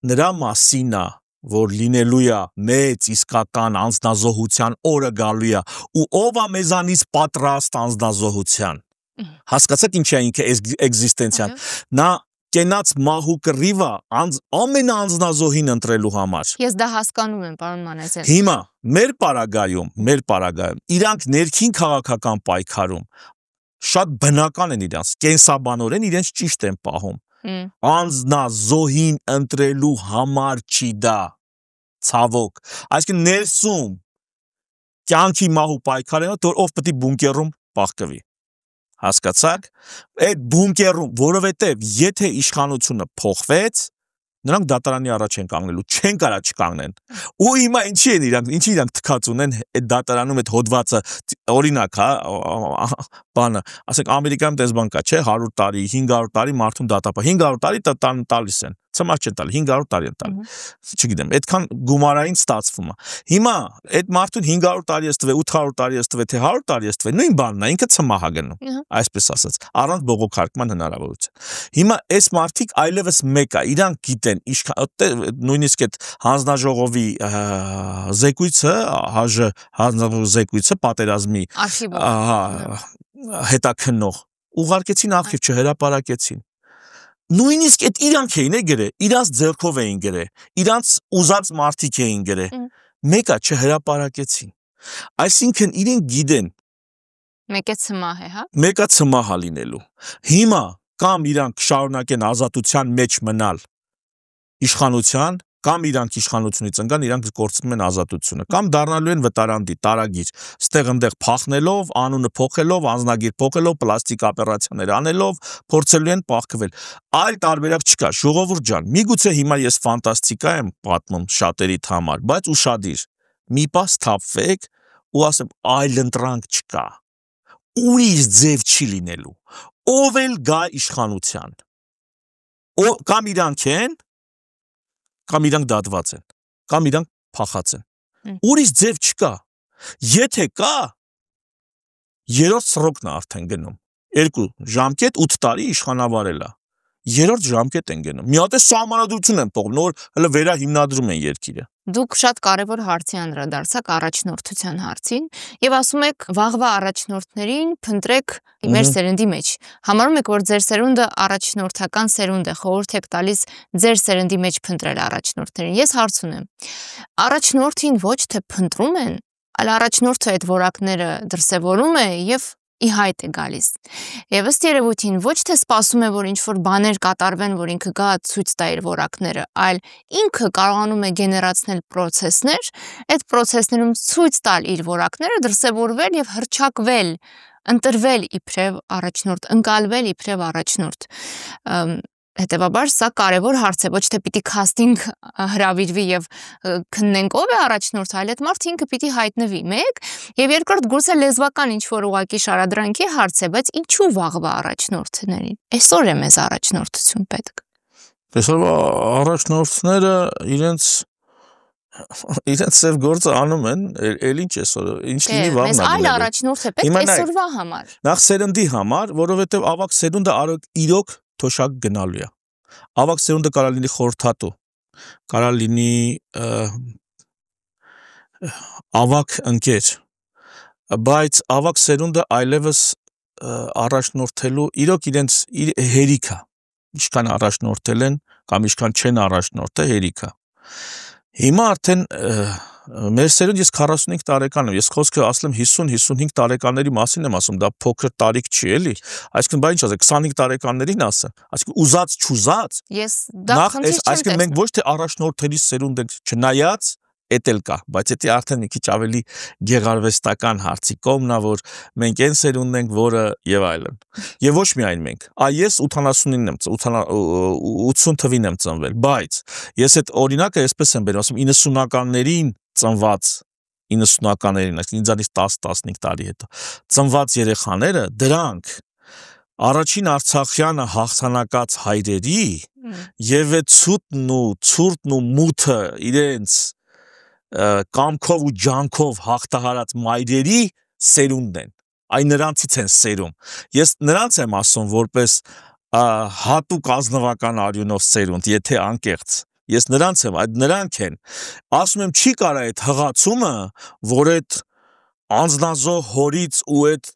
Speaker 1: նրա մասին է, որ լինելու է մեծ իսկական անձնազոհության օրը գալու է, ու ով է մեզանից պատրաստ անձնազոհության։ Հասկացաք ինչ է ինքը էգզիստենցիան։ Նա կենաց մահու կռիվը ամենաանձնազոհին ընտրելու համար։
Speaker 2: Ես դա հասկանում եմ, պարոն Մանասյան։
Speaker 1: Հիմա մեր պարագայում իրանք ներքին քաղաքական պայքարում շատ բնական են իրանց, կենսաբանորեն իրենց ճիշտ են պահում։ Անձնազոհին ընտրելու համար չի դա, ցավոք, այսինքն ներսում կյանքի մահու պայքար է, ով պետք է բունկերում պահկվի, հասկացաք, այդ բունկերում, որովհետև եթե իշխանությունը փոխվեց, նրանք դատարանի առաջ են կանգնելու, չեն կարա չկանգնեն, ու հիմա ինչի իրանք թքած ունեն այդ դատարանում այդ հոդվածը, օրինակ, հա, բանը, ասենք Ամերիկայում տես բան կա, չէ, 100 տարի, 500 տարի մարդուն դատապահ, 500 տարի տալիս են, ցմահ չեն տալի, 500 տարի են տալի, չգիտեմ, այդքան գումարային ստացվում է։ Հիմա այդ մարդուն 500 տարի ես տվե, 800 տարի ես տվե, թե 100 տարի ես տվե, նույն բանն է, ինքը ցմահ է գնում, այսպես ասած, առանց բողոքարկման հնարավորության։ Հիմա այս մարդիկ այլևս մեկ է, իրանք գիտեն, նույնիսկ այդ հանձնաժողովի զեկույցը, հանձնաժողովի զեկույցը պատերազմի հետաքննող ուղարկեցին արխիվ, չհրապարակեցին։ Նույնիսկ այդ իրանք էին գրել, իրանց ձեռքով էին գրել, իրանց ուզած մարդիկ էին գրել, մեկը չհրապարակեցին։ Այսինքն իրենք գիտեն,
Speaker 2: մեկը ցմահ է, հա։
Speaker 1: Մեկը ցմահ է լինելու։ Հիմա կամ իրանք շարունակեն ազատության մեջ մնալ իշխանության, կամ իրանք իշխանությունից ընկան, իրանք կորցնում են ազատությունը, կամ դառնալու են վտարանդի, տարագիր, ստեղ-ընդեղ փախնելով, անունը փոխելով, անձնագիր փոխելով, պլաստիկ օպերացիաներ անելով, փորձելու են պահկվել։ Այլ տարբերակ չկա, ժողովուրդ ջան, միգուցե հիմա ես ֆանտաստիկա եմ պատմում շատերիդ համար, բայց ուշադիր, մի պահ սթափվեք ու ասեմ այլ ընտրանք չկա, ուրիշ ձև չի լինելու, ով էլ գա իշխանության, կամ իրանք են, կամ իրանք դատված են, կամ իրանք փախած են, ուրիշ ձև չկա, եթե կա, երրորդ սրոկն է արդեն գնում, 2 ժամկետ 8 տարի իշխանավարելա, երրորդ ժամկետ են գնում, մի հատ է սահմանադրություն են փոխում, նոր հələ վերահիմնադրում են երկիրը։
Speaker 2: Դուք շատ կարևոր հարցի անդրադարձաք առաջնորդության հարցին եւ ասում եք վաղվա առաջնորդներին փնտրեք մեր սերնդի մեջ։ Համարում եք, որ ձեր սերունդը առաջնորդական սերունդ է, խորհուրդ եք տալիս ձեր սերնդի մեջ փնտրել առաջնորդներին։ Ես հարց ունեմ։ Առաջնորդին ոչ թե փնտրում են, այլ առաջնորդը այդ որակները դրսևորում է եւ ի հայտ է գալիս։ Եվ ըստ երևույթին ոչ թե սպասում է, որ ինչ-որ բաներ կատարվեն, որ ինքը գա ցույց տա իր որակները, այլ ինքը կարողանում է գեներացնել պրոցեսներ, այդ պրոցեսներում ցույց տալ իր որակները, դրսևորվել եւ հռչակվել, ընտրվել իբրև առաջնորդ, ընկալվել իբրև առաջնորդ։ Հետևաբար սա կարևոր հարց է, ոչ թե պիտի քաստինգ հրավիրվի եւ քննենք ով է առաջնորդը, այլ այդ մարդը ինքը պիտի հայտնվի։ Մեկ եւ երկրորդ գուցե լեզվական ինչ-որ ուղակի շարադրանքի հարց է, բայց ինչու վաղվա առաջնորդներին։ Այսօր է մեզ առաջնորդություն պետք։
Speaker 1: Այսօրվա առաջնորդները իրենց ծև գործը անում են, էլ ինչ այսօր, ինչ լինի վաղն
Speaker 2: է։ Մեզ այլ առաջնորդ է պետք այսօրվա համար։
Speaker 1: Նախ սերնդի համար, որովհետեւ ավակ սերունդը իրոք թոշակ գնալու է։ Ավակ սերունդը կարա լինի խորհրդատու, կարա լինի ավակ ընկեր, բայց ավակ սերունդը այլևս առաջնորդելու իրոք իրենց հերիքա, ինչքան առաջնորդել են կամ ինչքան չեն առաջնորդել հերիքա։ Հիմա արդեն մեր սերունդ ես 45 տարեկան եմ, ես խոսքը ասեմ 50-55 տարեկանների մասին եմ ասում, դա փոքր տարիք չի էլի, այսինքն բա ինչ ասեք 25 տարեկաններին ասեմ, այսինքն ուզած չուզած,
Speaker 2: ես դա խնդիր չեմ տեսնում,
Speaker 1: այսինքն մենք ոչ թե առաջնորդների սերունդ ենք, չնայած էդ էլ կա, բայց դա արդեն մի քիչ ավելի գեղարվեստական հարցի կողմն է, որ մենք այն սերունդն ենք, որը եւ այլն։ Եվ ոչ միայն մենք, ես 89-ին եմ, 80 թվին եմ ծնվել, բայց ես այդ օրինակը այսպես եմ բերում, ասում 90-ականներին ծնված 90-ականներին, ինձանից 10-15 տարի հետո ծնված երեխաները, դրանք առաջին Արցախյանը հաղթանակած հայրերի եւ այդ ցուրտն ու մութը իրենց կամքով ու ջանքով հաղթահարած մայրերի սերունդն են, այն նրանցից են սերում, ես նրանց եմ ասում որպես հատուկ ազնվական արյունով սերունդ, եթե անկեղծ, ես նրանց եմ, այդ նրանք են, ասում եմ չի կարա այդ հղացումը, որ այդ անձնազոհ հորից ու այդ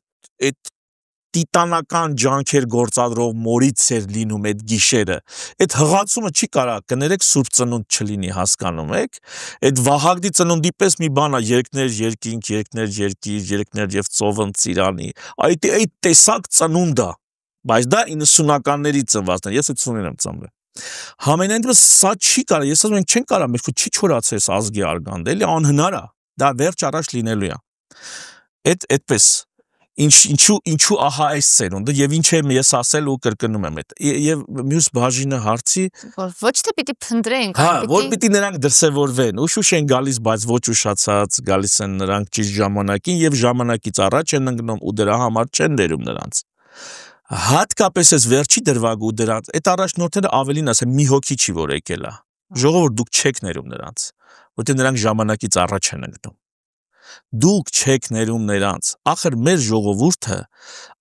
Speaker 1: տիտանական ջանքեր գործադրող մորից էր լինում այդ գիշերը, այդ հղացումը չի կարա, կներեք սուրբ ծնունդ չլինի, հասկանում եք, այդ Վահագնի ծնունդի պես մի բան է, երկներ երկինք, երկներ երկիր, երկներ եւ ծովն ծիրանի, այդ տեսակ ծնունդը, բայց դա 90-ականների ծնվածն է, ես 80-ին եմ ծնվել։ Համենայն դեպս սա չի կարա, ես ասում եմ չեն կարա, մեր չի չորացել այս ազգի արգանդը, էլի անհնար է, դա վերջ առաջ լինելու է։ Այդպես Ինչու ահա այս սերունդը եւ ինչ եմ ես ասել ու կրկնում եմ այդ եւ մյուս բաժինը հարցի
Speaker 2: ոչ թե պիտի փնտրենք
Speaker 1: որ պիտի նրանք դրսևորվեն ուշուշ են գալիս բայց ոչ ուշացած գալիս են նրանք ճիշտ ժամանակին եւ ժամանակից առաջ են ընկնում ու դրա համար չեն դերում նրանց հատկապես այս վերջի դրվագ ու դրանց այդ առաջնորդները ավելին ասեմ մի հոգի չի որ եկել է ժողովուրդ դուք չեք ներում նրանց որտեղ նրանք ժամանակից առաջ են ընկնում Դուք չեք ներում նրանց, ախր մեր ժողովուրդը,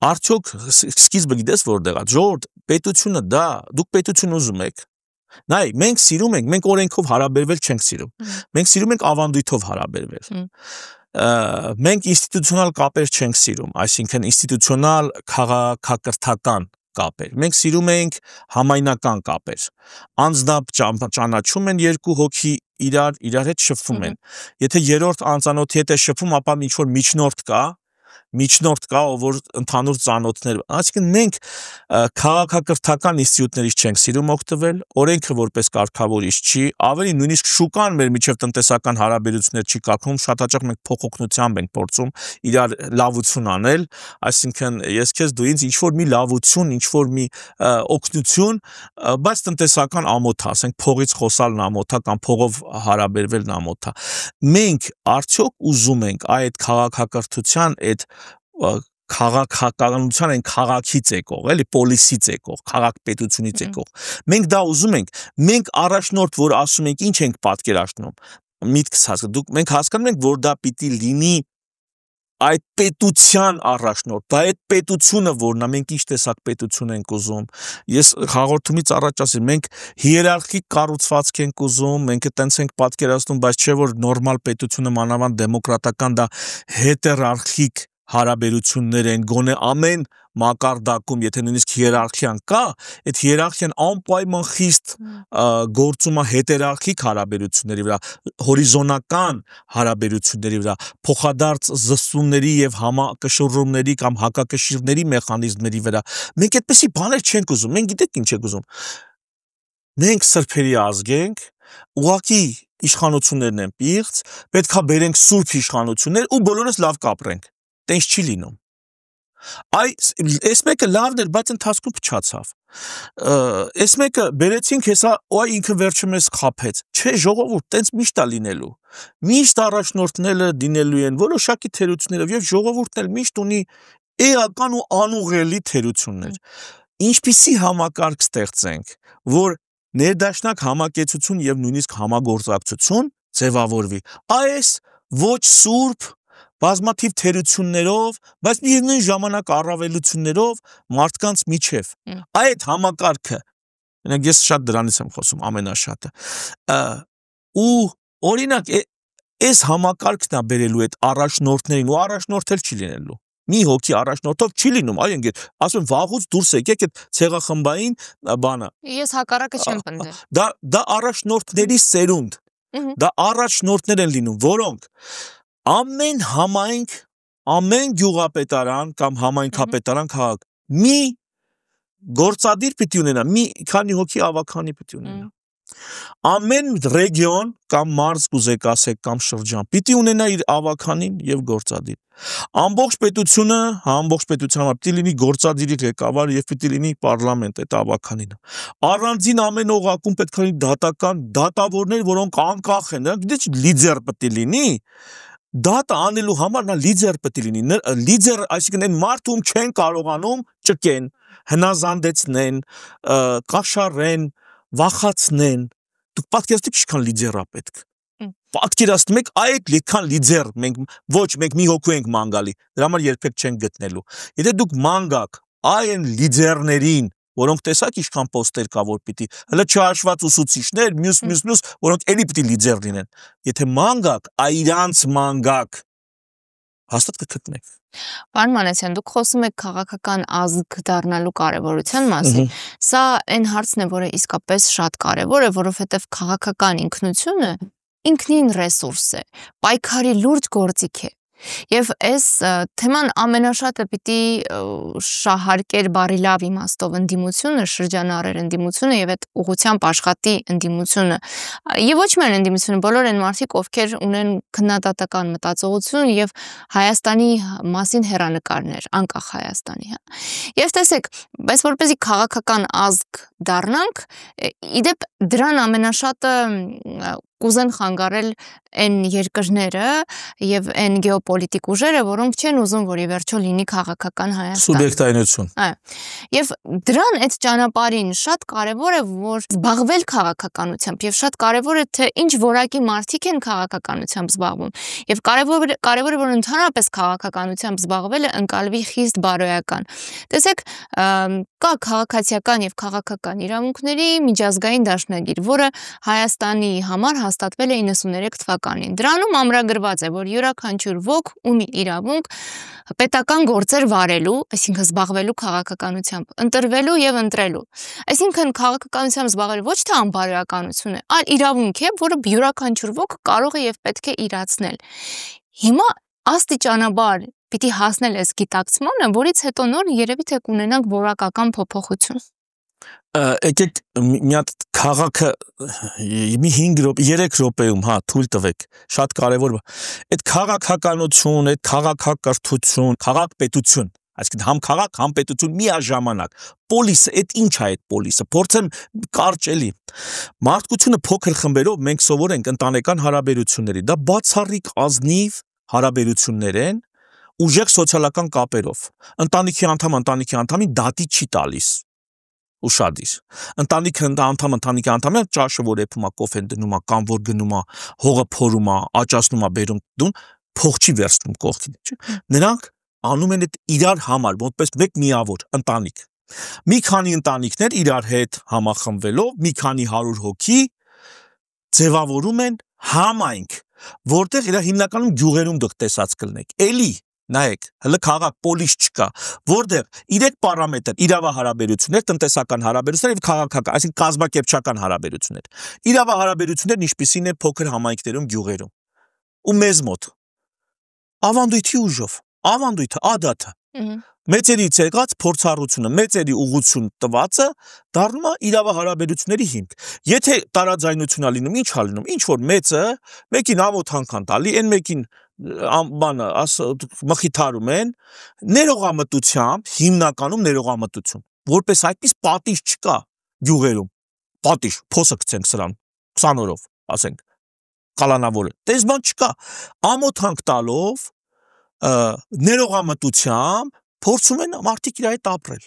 Speaker 1: արդյոք սկիզբը գիտես որտեղ է, ժողովուրդ պետությունը դա, դուք պետություն ուզում եք, նայ, մենք սիրում ենք, մենք օրենքով հարաբերվել չենք սիրում, մենք սիրում ենք ավանդույթով հարաբերվել, մենք ինստիտուցիոնալ կապեր չենք սիրում, այսինքն ինստիտուցիոնալ քաղաքակրթական կապեր, մենք սիրում ենք համայնական կապեր, անձնապ ճանաչում են երկու հոգի իրար հետ շփվում են, եթե երրորդ անծանոթի հետ է շփվում, ապա ինչ որ միջնորդ կա, միջնորդ կա, որ ընդհանուր ծանոթներ, այսինքն մենք քաղաքակրթական ինստիտուտներից չենք սիրում օգտվել, օրենքը որպես կարգավորիչ չի, ավելի նույնիսկ շուկան մեր միջև տնտեսական հարաբերություններ չի կարգում, շատ հաճախ մենք փոխօգնությամբ ենք փորձում իրար լավություն անել, այսինքն ես քեզ դու ինձ ինչ որ մի լավություն, ինչ որ մի օգնություն, բայց տնտեսական ամոթ, ասենք փողից խոսալն ամոթ է կամ փողով հարաբերվելն ամոթ է։ Մենք արդյոք ուզում ենք այդ քաղաքակրթության այդ քաղաքականության են քաղաքից եկող, էլի պոլիսից եկող, քաղաքպետությունից եկող։ Մենք դա ուզում ենք, մենք առաջնորդ, որ ասում ենք, ինչ ենք պատկերացնում, միտքս հասկանում, մենք հասկանում ենք, որ դա պիտի լինի այդ պետության առաջնորդ, դա այդ պետությունը որն է, մենք ինչ տեսակ պետություն ենք ուզում։ Ես հաղորդումից առաջ ասի, մենք հիերարխիկ կառուցվածք ենք ուզում, մենք այտենց ենք պատկերացնում, բայց չէ որ նորմալ պետությունը մանավանդ դեմոկրատական դա հետերարխիկ հարաբերություններ են, գոնե ամեն մակարդակում, եթե նույնիսկ հիերարխիան կա, այդ հիերարխիան անպայման խիստ գործում է հետերարխիկ հարաբերությունների վրա, հորիզոնական հարաբերությունների վրա, փոխադարձ զսումների եւ համակշռումների կամ հակակշիռների մեխանիզմների վրա։ Մենք այդպեսի բաներ չենք ուզում, մենք գիտեք ինչ ենք ուզում։ Մենք սրբերի ազգ ենք, ուղղակի իշխանություններն են պիղծ, պետքա բերենք սուրբ իշխանություններ ու բոլորս լավ կապրենք։ Տենց չի լինում։ Այս մեկը լավն էր, բայց ընթացքում փչացավ։ Այս մեկը բերեցինք, հեսա օ ինքը վերջը մեզ խափեց։ Չէ, ժողովուրդ, տենց միշտ է լինելու։ Միշտ առաջնորդները դինելու են որոշակի թերություններով եւ ժողովուրդն էլ միշտ ունի էական ու անուղելի թերություններ։ Ինչպիսի համակարգ ստեղծենք, որ ներդաշնակ համակեցություն եւ նույնիսկ համագործակցություն ձևավորվի։ Այս ոչ սուրբ բազմաթիվ թերություններով, բայց միևնույն ժամանակ առավելություններով մարդկանց միջև։ Այդ համակարգը, օրինակ ես շատ դրանից եմ խոսում ամենաշատը, ու օրինակ այս համակարգն է բերելու այդ առաջնորդներին ու առաջնորդ էլ չի լինելու։ Մի հոգի առաջնորդով չի լինում, այ ընկեր, ասում եմ վաղուց դուրս եկեք այդ ցեղախմբային բանը։
Speaker 2: Ես հակառակը չեմ պնդել։
Speaker 1: Դա առաջնորդների սերունդ։ Դա առաջնորդներ են լինում, որոնք ամեն համայնք, ամեն գյուղապետարան կամ համայնքապետարան քաղաք մի գործադիր պիտի ունենա, մի քանի հոգի ավագանի պիտի ունենա։ Ամեն ռեգիոն կամ մարզ կուզեք ասեք կամ շրջան պիտի ունենա իր ավագանին եւ գործադիր։ Ամբողջ պետությունը, ամբողջ պետության պիտի լինի գործադիրի ղեկավար եւ պիտի լինի պարլամենտ այդ ավագանին։ Առանձին ամեն օղակում պետք է լինի դատական դատավորներ, որոնք անկախ են, գիտեք, լիդեր պիտի լինի։ Դատա անելու համար նա լիդեր պետք է լինի, լիդեր, այսինքն այն մարդը ում չեն կարողանում ճկեն, հնազանդեցնեն, կաշառեն, վախացնեն։ Դուք պատկերացնեք ինչքան լիդեր է պետք։ Պատկերացնում եք այդ լիքան լիդեր մենք մի հոգու ենք ման գալի, դրա համար երբեք չենք գտնելու։ Եթե դուք ման գաք այն լիդերներին, որոնք տեսակ ինչքան պոստեր կա որ պիտի, հələ չհաշված ուսուցիչներ, մյուս, որոնք էլի պիտի լիդեր լինեն։ Եթե ման գաք, իրանց ման գաք, հաստատ կգտնեք։
Speaker 2: Պարոն Մանասյան, դուք խոսում եք քաղաքական ազգ դառնալու կարևորության մասին։ Սա այն հարցն է, որը իսկապես շատ կարևոր է, որովհետև քաղաքական ինքնությունը ինքնին ռեսուրս է, պայքարի լուրջ գործիք է։ Եվ այս թեման ամենաշատը պիտի շահարկեր բարի լավ իմաստով ընդդիմությունը, շրջանառեր ընդդիմությունը եւ այդ ուղղությամբ աշխատի ընդդիմությունը։ Եվ ոչ միայն ընդդիմությունը, բոլոր այն մարդիկ, ովքեր ունեն քննադատական մտածողություն եւ Հայաստանի մասին հեռանկարներ, անկախ Հայաստանի, հա։ Եվ տեսեք, բայց որպեսզի քաղաքական ազգ դառնանք, իդեպ դրան ամենաշատը կուզեն խանգարել այն երկրները եւ այն գեոպոլիտիկ ուժերը, որոնք չեն ուզում, որ ի վերջո լինի քաղաքական Հայաստան։
Speaker 1: Սուբյեկտայնություն։
Speaker 2: Եվ դրան այդ ճանապարհին շատ կարեւոր է, որ զբաղվել քաղաքականությամբ եւ շատ կարեւոր է թե ինչ որակի մարդիկ են քաղաքականությամբ զբաղվում։ Եւ կարեւոր է որ ընդհանրապես քաղաքականությամբ զբաղվելը ընկալվի խիստ բարոյական։ Տեսեք, կա քաղաքացիական եւ քաղաքական իրավունքների միջազգային դաշնագիր, որը Հայաստանի համար հաստատվել է 93 թվականին։ Դրանում ամրագրված է, որ յուրաքանչյուր ոք ունի իրավունք պետական գործեր վարելու, այսինքն զբաղվելու քաղաքականությամբ, ընտրվելու եւ ընտրելու։ Այսինքն քաղաքականությամբ զբաղվելը ոչ թե անբարոյականություն է, այլ իրավունք է, որը յուրաքանչյուր ոք կարող է եւ պետք է իրացնել։ Հիմա աստիճանաբար պիտի հասնել այս գիտակցմանը, որից հետո նոր երևի թե կունենանք որակական փոփոխություն։
Speaker 1: Եկեք մի հատ քաղաքը մի 5 րոպե 3 րոպեում, հա, թույլ տվեք, շատ կարևոր է։ Այդ քաղաքականություն, այդ քաղաքակրթություն, քաղաքպետություն, այսինքն համ քաղաք, համ պետություն միաժամանակ։ Պոլիսը, այդ ինչ է այդ պոլիսը։ Փորձեմ կարճ էլի։ Մարդկությունը փոքր խմբերով մենք սովորենք ընտանեկան հարաբերությունների։ Դա բացառիկ ազնիվ հարաբերություններ են, ուժեղ սոցիալական կապերով։ Ընտանիքի անդամին դատի չի տալիս։ Ուշադիր։ Ընտանիքի անդամը ճաշը որ էփում է, կոֆեն դնում է, կամ որ գնում է, հողը փորում է, աճացնում է, բերում դուն, փող չի վերցնում կողքին, չէ՞։ Նրանք անում են այդ իրար համար, որպես մեկ միավոր ընտանիք։ Մի քանի ընտանիքներ իրար հետ համախմբվելով, մի քանի 100 հոգի ձևավորում են համայնք, որտեղ իրա հիմնականում գյուղերում դուք տեսած կլինեք։ Էլի նայեք, հələ քաղաք պոլիս չկա, որտեղ 3 պարամետր՝ իրավահարաբերություններ, տնտեսական հարաբերություններ եւ քաղաքական, այսինքն կազմակերպչական հարաբերություններ։ Իրավահարաբերություններն ինչպիսին են փոքր համայնքներում, գյուղերում։ Ու մեզ մոտ ավանդույթի ուժով, ավանդույթը, ադաթը։ Մեծերից եղած փորձառությունը, մեծերի ուղղություն տվածը դառնում է իրավահարաբերությունների հիմք։ Եթե տարաձայնություն ա լինում, ինչ ա լինում, ինչ որ մեծը մեկին ամոթ անգամ տալի, այն մեկին բանը մխիթարում են, ներողամտությամբ, հիմնականում ներողամտություն, որպես այդպես պատիժ չկա գյուղերում, պատիժ, փոսը գցենք սրան 20 օրով, ասենք, կալանավորը, տես բան չկա, ամոթանք տալով, ներողամտությամբ փորձում են մարդիկ իր հետ ապրել։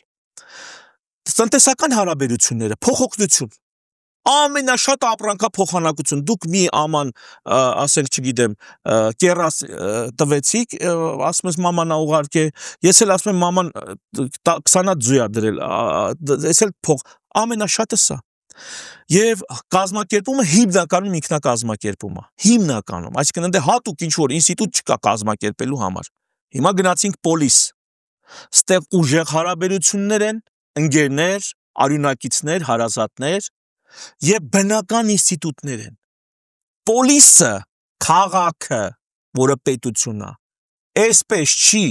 Speaker 1: Տնտեսական հարաբերությունները, փոխօգնություն, ամենաշատ ապրանքափոխանակություն, դուք մի աման, ասենք, չգիտեմ, կերաս տվեցիք, ասում ես մաման ա ուղարկե, ես էլ ասում եմ մաման 20 ձու ա դրել, ես էլ փող, ամենաշատը սա։ Եվ կազմակերպումը հիմնականում ինքնակազմակերպում է, հիմնականում, այսինքն ընդ հատուկ ինչ որ ինստիտուտ չկա կազմակերպելու համար։ Հիմա գնացինք պոլիս, ստեղ ուժեղ հարաբերություններ են, ընկերներ, արյունակիցներ, հարազատներ եւ բնական ինստիտուտներ են։ Պոլիսը, քաղաքը, որը պետությունն է, այսպես չի,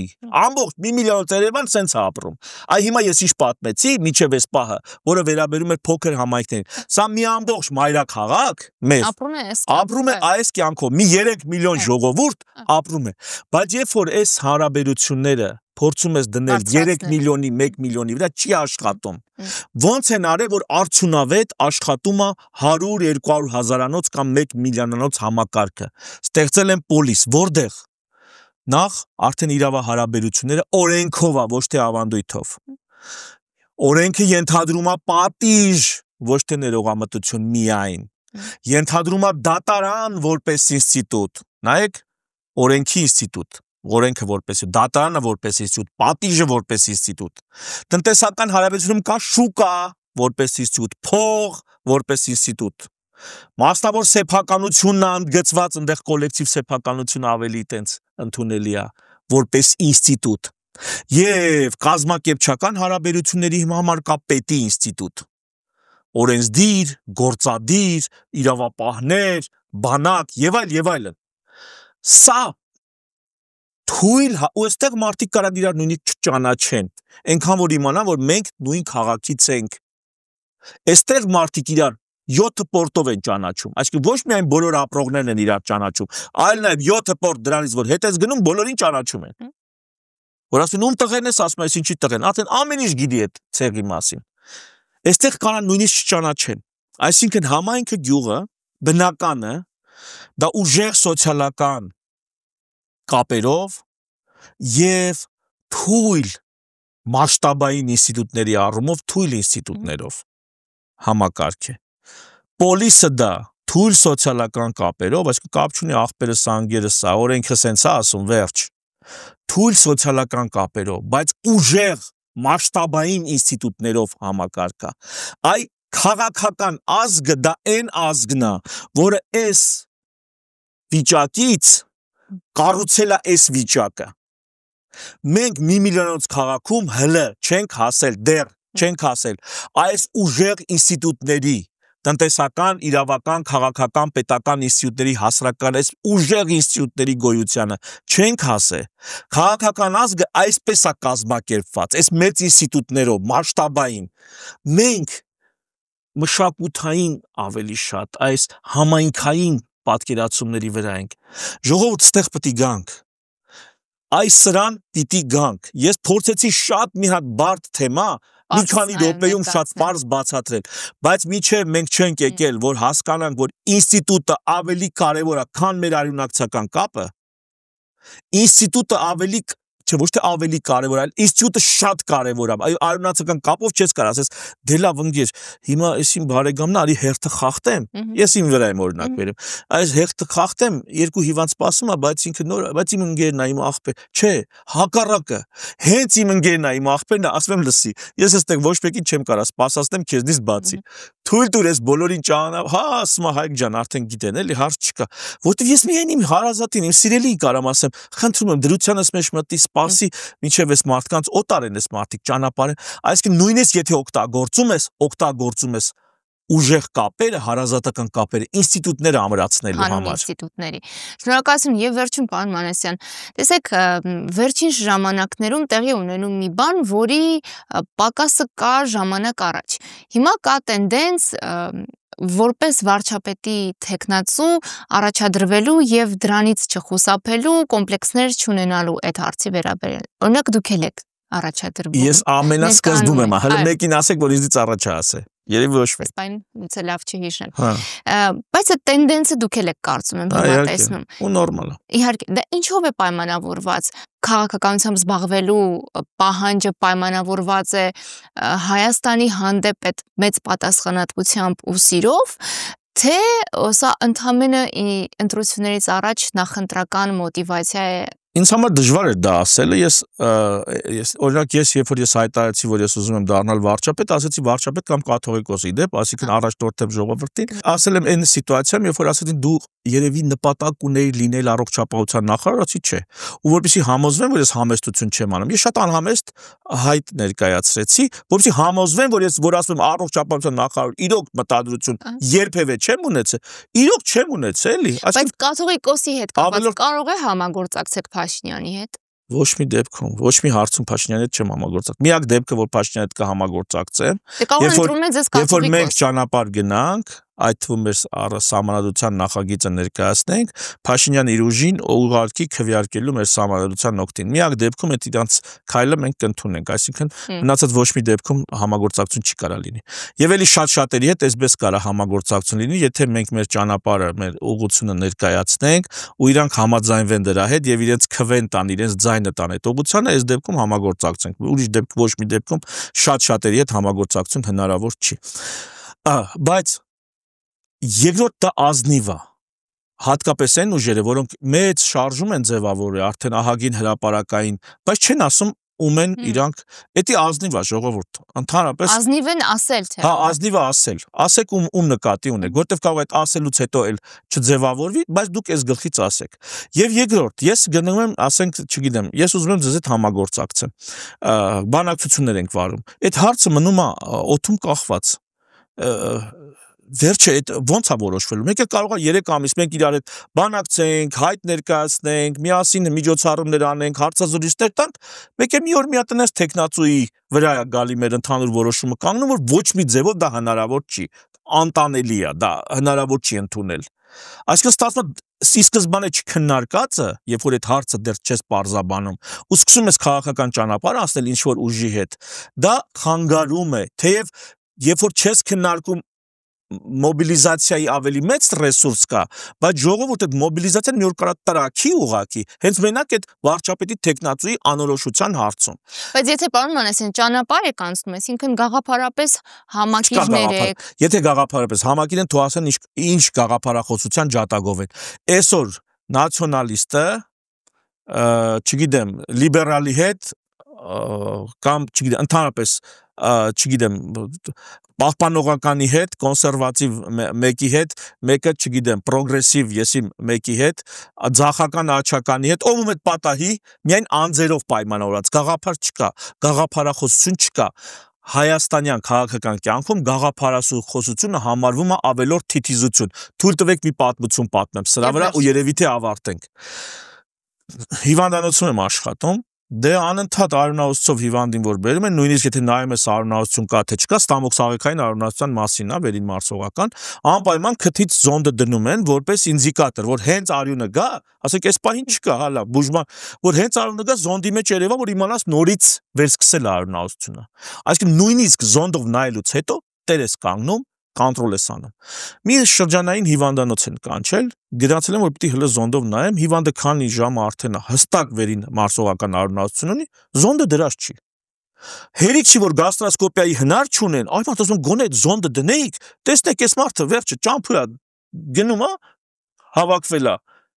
Speaker 1: ամբողջ 1 միլիոն Երևան սենց է ապրում։ Այ հիմա ես ինչ պատմեցի, միջև այս պահը, որը վերաբերում էր փոքր համայնքներին։ Սա մի ամբողջ մայրաքաղաք մեր ապրում է այս կյանքով, մի 3 միլիոն ժողովուրդ ապրում է։ Բայց երբ որ այս հարաբերությունները փորձում ես դնել 3 միլիոնի 1 միլիոնի վրա, չի աշխատում։ Ոնց են արել, որ արդյունավետ աշխատում է 100-200 հազարանոց կամ 1 միլիոնանոց համակարգը։ Ստեղծել են պոլիս, որտեղ նախ արդեն իրավահարաբերությունները օրենքով է, ոչ թե ավանդույթով։ Օրենքը ենթադրում է պատիժ, ոչ թե ներողամտություն միայն։ Ենթադրում է դատարան որպես ինստիտուտ։ Նայեք, օրենքի ինստիտուտ, օրենքը որպես դատարանը որպես ինստիտուտ, պատիժը որպես ինստիտուտ։ Տնտեսական հարաբերությունում կա շուկա որպես ինստիտուտ, փող որպես ինստիտուտ։ Մասնավոր սեփականությունն է ընդգծված, այնտեղ կոլեկտիվ սեփականությունը ավելի տենց ընդունելի է, որպես ինստիտուտ։ Եվ կազմակերպչական հարաբերությունների համար կա պետի ինստիտուտ։ Օրենսդիր, գործադիր, իրավապահներ, բանակ եւ այլն։ Սա թույլ ու այստեղ մարդիկ կարող իրար նույնիսկ չճանաչեն, այնքան որ իմանան, որ մենք նույն քաղաքից ենք։ Այստեղ մարդիկ իրար 7 պորտով են ճանաչում, այսինքն ոչ միայն բոլոր ապրողներն են իրար ճանաչում, այլ նաև 7 պորտ դրանից որ հետ ես գնում, բոլորին ճանաչում են։ Որ ասում ում տղեն ես, ասում ես ինչի տղեն, արդեն ամեն ինչ գիտի այդ ցեղի մասին։ Այստեղ կանան նույնիսկ չճանաչեն։ Այսինքն համայնքը գյուղը, բնականը, դա ուժեղ սոցիալական կապերով եւ թույլ մասշտաբային ինստիտուտների առումով թույլ ինստիտուտներով համակարգ է։ Պոլիսը դա թույլ սոցիալական կապերով, այսինքն կապ չունի աղբերս, անգերս, օրենքը սենց է ասում, վերջ։ Թույլ սոցիալական կապերով, բայց ուժեղ մասշտաբային ինստիտուտներով համակարգ է։ Այ քաղաքական ազգը դա այն ազգն է, որը այս վիճակից կառուցել է այս վիճակը։ Մենք մի միլիոնոց քաղաքում հələ չենք հասել, դեռ չենք հասել այս ուժեղ ինստիտուտների, տնտեսական, իրավական, քաղաքական, պետական ինստիտուտների հասարակական այս ուժեղ ինստիտուտների գոյությանը չենք հասե։ Քաղաքական ազգը այսպես է կազմակերպված, այս մեծ ինստիտուտներով, մասշտաբային։ Մենք մշակութային ավելի շատ, այս համայնքային պատկերացումների վրա ենք։ Ժողովուրդ, ստեղ պետք է գանք։ Այս սրան պիտի գանք։ Ես փորձեցի շատ մի հատ բարդ թեմա մի քանի րոպեում շատ պարզ բացատրել, բայց մինչև մենք չենք եկել, որ հասկանանք, որ ինստիտուտը ավելի կարևոր է, քան մեր արյունակցական կապը, ինստիտուտը ավելի չէ, ոչ թե ավելի կարևոր է, այլ ինստիտուտը շատ կարևոր է։ Այո, արյունակցական կապով չես կարող ասես, դե լավ ընկեր, հիմա ես իմ բարեկամն արի հերթը խախտեմ։ Ես իմ վրա եմ օրինակ վերեմ։ Այս հերթը խախտեմ, երկու հիվանդ սպասում է, բայց ինքը նոր, բայց իմ ընկերն է, իմ աղբեր։ Չէ, հակառակը։ Հենց իմ ընկերն է, իմ աղբերն է, ասում եմ լսի։ Ես այստեղ ոչ մեկին չեմ կարող սպասացնեմ քեզնից բացի։ Թույլ տուր ես բոլորին ճանաչեմ, հա, ասում է Հայկ ջան, արդեն գիտեն, էլի հարց չկա։ Որտեվ ես միայն իմ հարազատին, իմ սիրելիին կարամ ասեմ, խնդրում եմ դրությանս մեջ մտի սպասի, մինչև այս մարդկանց օտար են այս մարդիկ ճանապարհը, այսինքն նույնիսկ եթե օգտագործում ես ուժեղ կապերը, հարազատական կապերը, ինստիտուտները ամրացնելու համար։
Speaker 2: Ինստիտուտների։ Շնորհակալություն եւ վերջում պարոն Մանասյան, տեսեք, վերջին ժամանակներում տեղի ունենում մի բան, որի պակասը կա ժամանակ առաջ։ Հիմա կա տենդենց որպես վարչապետի թեկնածու առաջադրվելու եւ դրանից չխուսափելու կոմպլեքսներ չունենալու այդ հարցի վերաբերյալ։ Օրինակ դուք եք առաջադրվում։
Speaker 1: Ես ամենասկզբում եմ, հələ մեկին ասեք, որ ինձից առաջ ասե։ Երևի ոչ մեկ։
Speaker 2: Բայց ինձ լավ չհիշեմ։ Բայց այդ տենդենսը դուք եք կարծում եմ հիմա տեսնում։
Speaker 1: Ու նորմալ է։
Speaker 2: Իհարկե, դա ինչով է պայմանավորված։ Քաղաքականությամբ զբաղվելու պահանջը պայմանավորված է Հայաստանի հանդեպ այդ մեծ պատասխանատվությամբ ու սիրով, թե սա ընդհանրապես ընտրություններից առաջ նախընտրական մոտիվացիա է։
Speaker 1: Ինձ համար դժվար է դա ասելը, օրինակ երբ որ ես հայտարարեցի, որ ես ուզում եմ դառնալ վարչապետ, ասեցի վարչապետ կամ կաթողիկոս իդեպ, այսինքն առաջնորդեմ ժողովրդին, ասել եմ այն սիտուացիայում, երբ որ ասեցին դու երևի նպատակ ունեիր լինել առողջապահության նախարար, ասի չէ։ Ու որպեսզի համոզվեմ, որ ես համեստություն չեմ անում, ես շատ անհամեստ հայտ ներկայացրեցի, որպեսզի համոզվեմ, որ ես որ ասում եմ առողջապահության նախարար, իրոք մտադրություն երբևէ չեմ ունեցել, իրոք չեմ ունեցել, էլի։
Speaker 2: Բայց կաթողիկոսի հետ կապված կարող է համագործակցել Փաշինյանի հետ։
Speaker 1: Ոչ մի դեպքում, ոչ մի հարցում Փաշինյանի հետ չեմ համագործակցել։ Միակ դեպքը, որ Փաշինյանի հետ կհամագործակցեմ, երբ որ մենք ճանապարհ գնանք, այդ թվում մեր սահմանադրության նախագիծը ներկայացնենք, Փաշինյանը իր ուժին ուղղակի քվեարկելու մեր սահմանադրության օգտին։ Միակ դեպքում այդ իրանց քայլը մենք կընդունենք, այսինքն մնացած ոչ մի դեպքում համագործակցություն չի կարող լինի։ Եվ էլի շատ-շատերի հետ այսպես կարող համագործակցություն լինի, եթե մենք մեր ճանապարհը, մեր ուղղությունը ներկայացնենք ու իրանք համաձայնվեն դրա հետ եւ իրենց քվեն տան, իրենց ձայնը տան այդ ուղղությանը, այս դեպքում համագործակցենք։ Ուրիշ դեպքում ոչ մի դեպքում շատ-շատերի հետ համագործակցություն հնարավոր չի։ Բայց երկրորդ դա ազնիվ է, հատկապես այն ուժերը, որոնք մեծ շարժում են ձևավորել, արդեն ահագին հրապարակային, բայց չեն ասում ում են իրանք, էդի ազնիվ է ժողովուրդ, ընդհանրապես
Speaker 2: ազնիվ են ասել թե։
Speaker 1: Հա, ազնիվ է ասել, ասեք ում նկատի ունեք, որտեվ կարող է այդ ասելուց հետո էլ չձևավորվի, բայց դուք այս գլխից ասեք։ Եվ երկրորդ, ես գնում եմ, ասենք, չգիտեմ, ես ուզում եմ ձեզ հետ համագործակցեմ, բանակցություններ ենք վարում, այդ հարցը մնում է օդում կախված, վերջը այդ ո՞նց է որոշվելու։ Մեկ էլ կարող է 3 ամիս մենք իրար հետ բանակցենք, հայտ ներկայացնենք, միասին միջոցառումներ անենք, հարցազրույցներ տանք, մեկ էլ մի օր մի հատ այնպես տեխնացուի վրա է գալի մեր ընդհանուր որոշումը կանգնում, որ ոչ մի ձևով դա հնարավոր չի, անտանելի է, դա հնարավոր չի ընդունել։ Այսինքն ստացվում է սկզբանե չքննարկածը, երբ որ այդ հարցը դեռ չես պարզաբանում, ու սկսում ես քաղաքական ճանապարհ անցնել ինչ որ ուժի հետ, դա խանգարում է, թեև երբ որ չես քննարկում մոբիլիզացիայի ավելի մեծ ռեսուրս կա, բայց ժողովուրդ այդ մոբիլիզացիան մի օր կարա տրակի ուղակի, հենց մենակ այդ վարչապետի տեխնացուի անորոշության հարցում։
Speaker 2: Բայց եթե պարոն Մանասյան ճանապարհ եք անցնում, այսինքն գաղափարապես համակիրներ եք։
Speaker 1: Եթե գաղափարապես համակիր են, թող ասեն ինչ գաղափարախոսության ջատագով են։ Այսօր նացիոնալիստը, չգիտեմ, լիբերալի հետ կամ չգիտեմ, ընդհանրապես չգիտեմ, պահպանողականի հետ, կոնսերվատիվ մեկի հետ, մեկը չգիտեմ, պրոգրեսիվ եսի մեկի հետ, ձախական աչականի հետ, ով ում այդ պատահի, միայն անձերով պայմանավորված, գաղափար չկա, գաղափարախոսություն չկա։ հայաստանյան քաղաքական կյանքում գաղափարախոսությունը համարվում է ավելորդ թիթիզություն։ Թույլ տվեք մի պատմություն պատմեմ սրա վրա ու երևի թե ավարտենք։ Հիվանդանոցում եմ աշխատում, դե անընդհատ արյունահոսով հիվանդին որ բերում են, նույնիսկ եթե նայում ես արյունահոսություն կա թե չկա, ստամոքսաղեքային արյունահոսության մասին է, վերին մարսողական, անպայման քթից զոնդը դնում են որպես ինդիկատոր, որ հենց արյունը գա, ասենք այս պահին չկա, հալա, բուժման, որ հենց արյունը գա, զոնդի մեջ երևա, որ իմանաս նորից վերսկսել արյունահոսությունը։ Այսինքն նույնիսկ զոնդով նայելուց հետո տեր ես կանգնում, կոնտրոլ ես անում։ Մի շրջանային հիվանդանոց են կանչել, գնացել եմ որ պիտի հլը զոնդով նայեմ, հիվանդը քանի ժամ արդեն հստակ վերին մարսողական արյունահոսություն ունի, զոնդը դրած չի։ Հերիք չի որ գաստրոսկոպիայի հնար չունեն, այ մարդ ասում գոնե այդ զոնդը դնեիք, տեսնեք այս մարդը վերջը ճամփուր է գնում է, հավաքվել է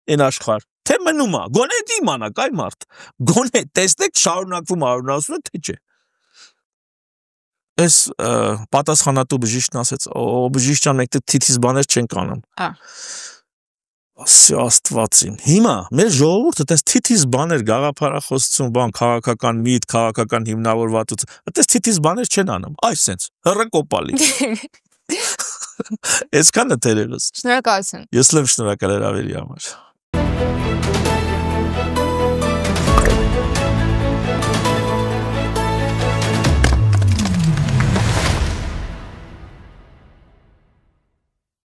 Speaker 1: այն աշխարհ, թե մնում է, գոնե դա իմանաք այ մարդ, գոնե տեսնեք շարունակվում արյունահոսությունը թե չէ։ Այս պատասխանատու բժիշկն ասեց, բժիշկ ջան, մենք թիթիզ բաներ չենք անում։ Ասի Աստվածին։ Հիմա մեր ժողովուրդը տես թիթիզ բաներ, գաղափարախոսություն, բան, քաղաքական միտք, քաղաքական հիմնավորվածություն, այդպես թիթիզ բաներ չեն անում։ Այս sense, հռկոպալի։ Այսքանը դերերս։
Speaker 2: Շնորհակալություն։
Speaker 1: Ես լավ շնորհակալ եմ ավելի համար։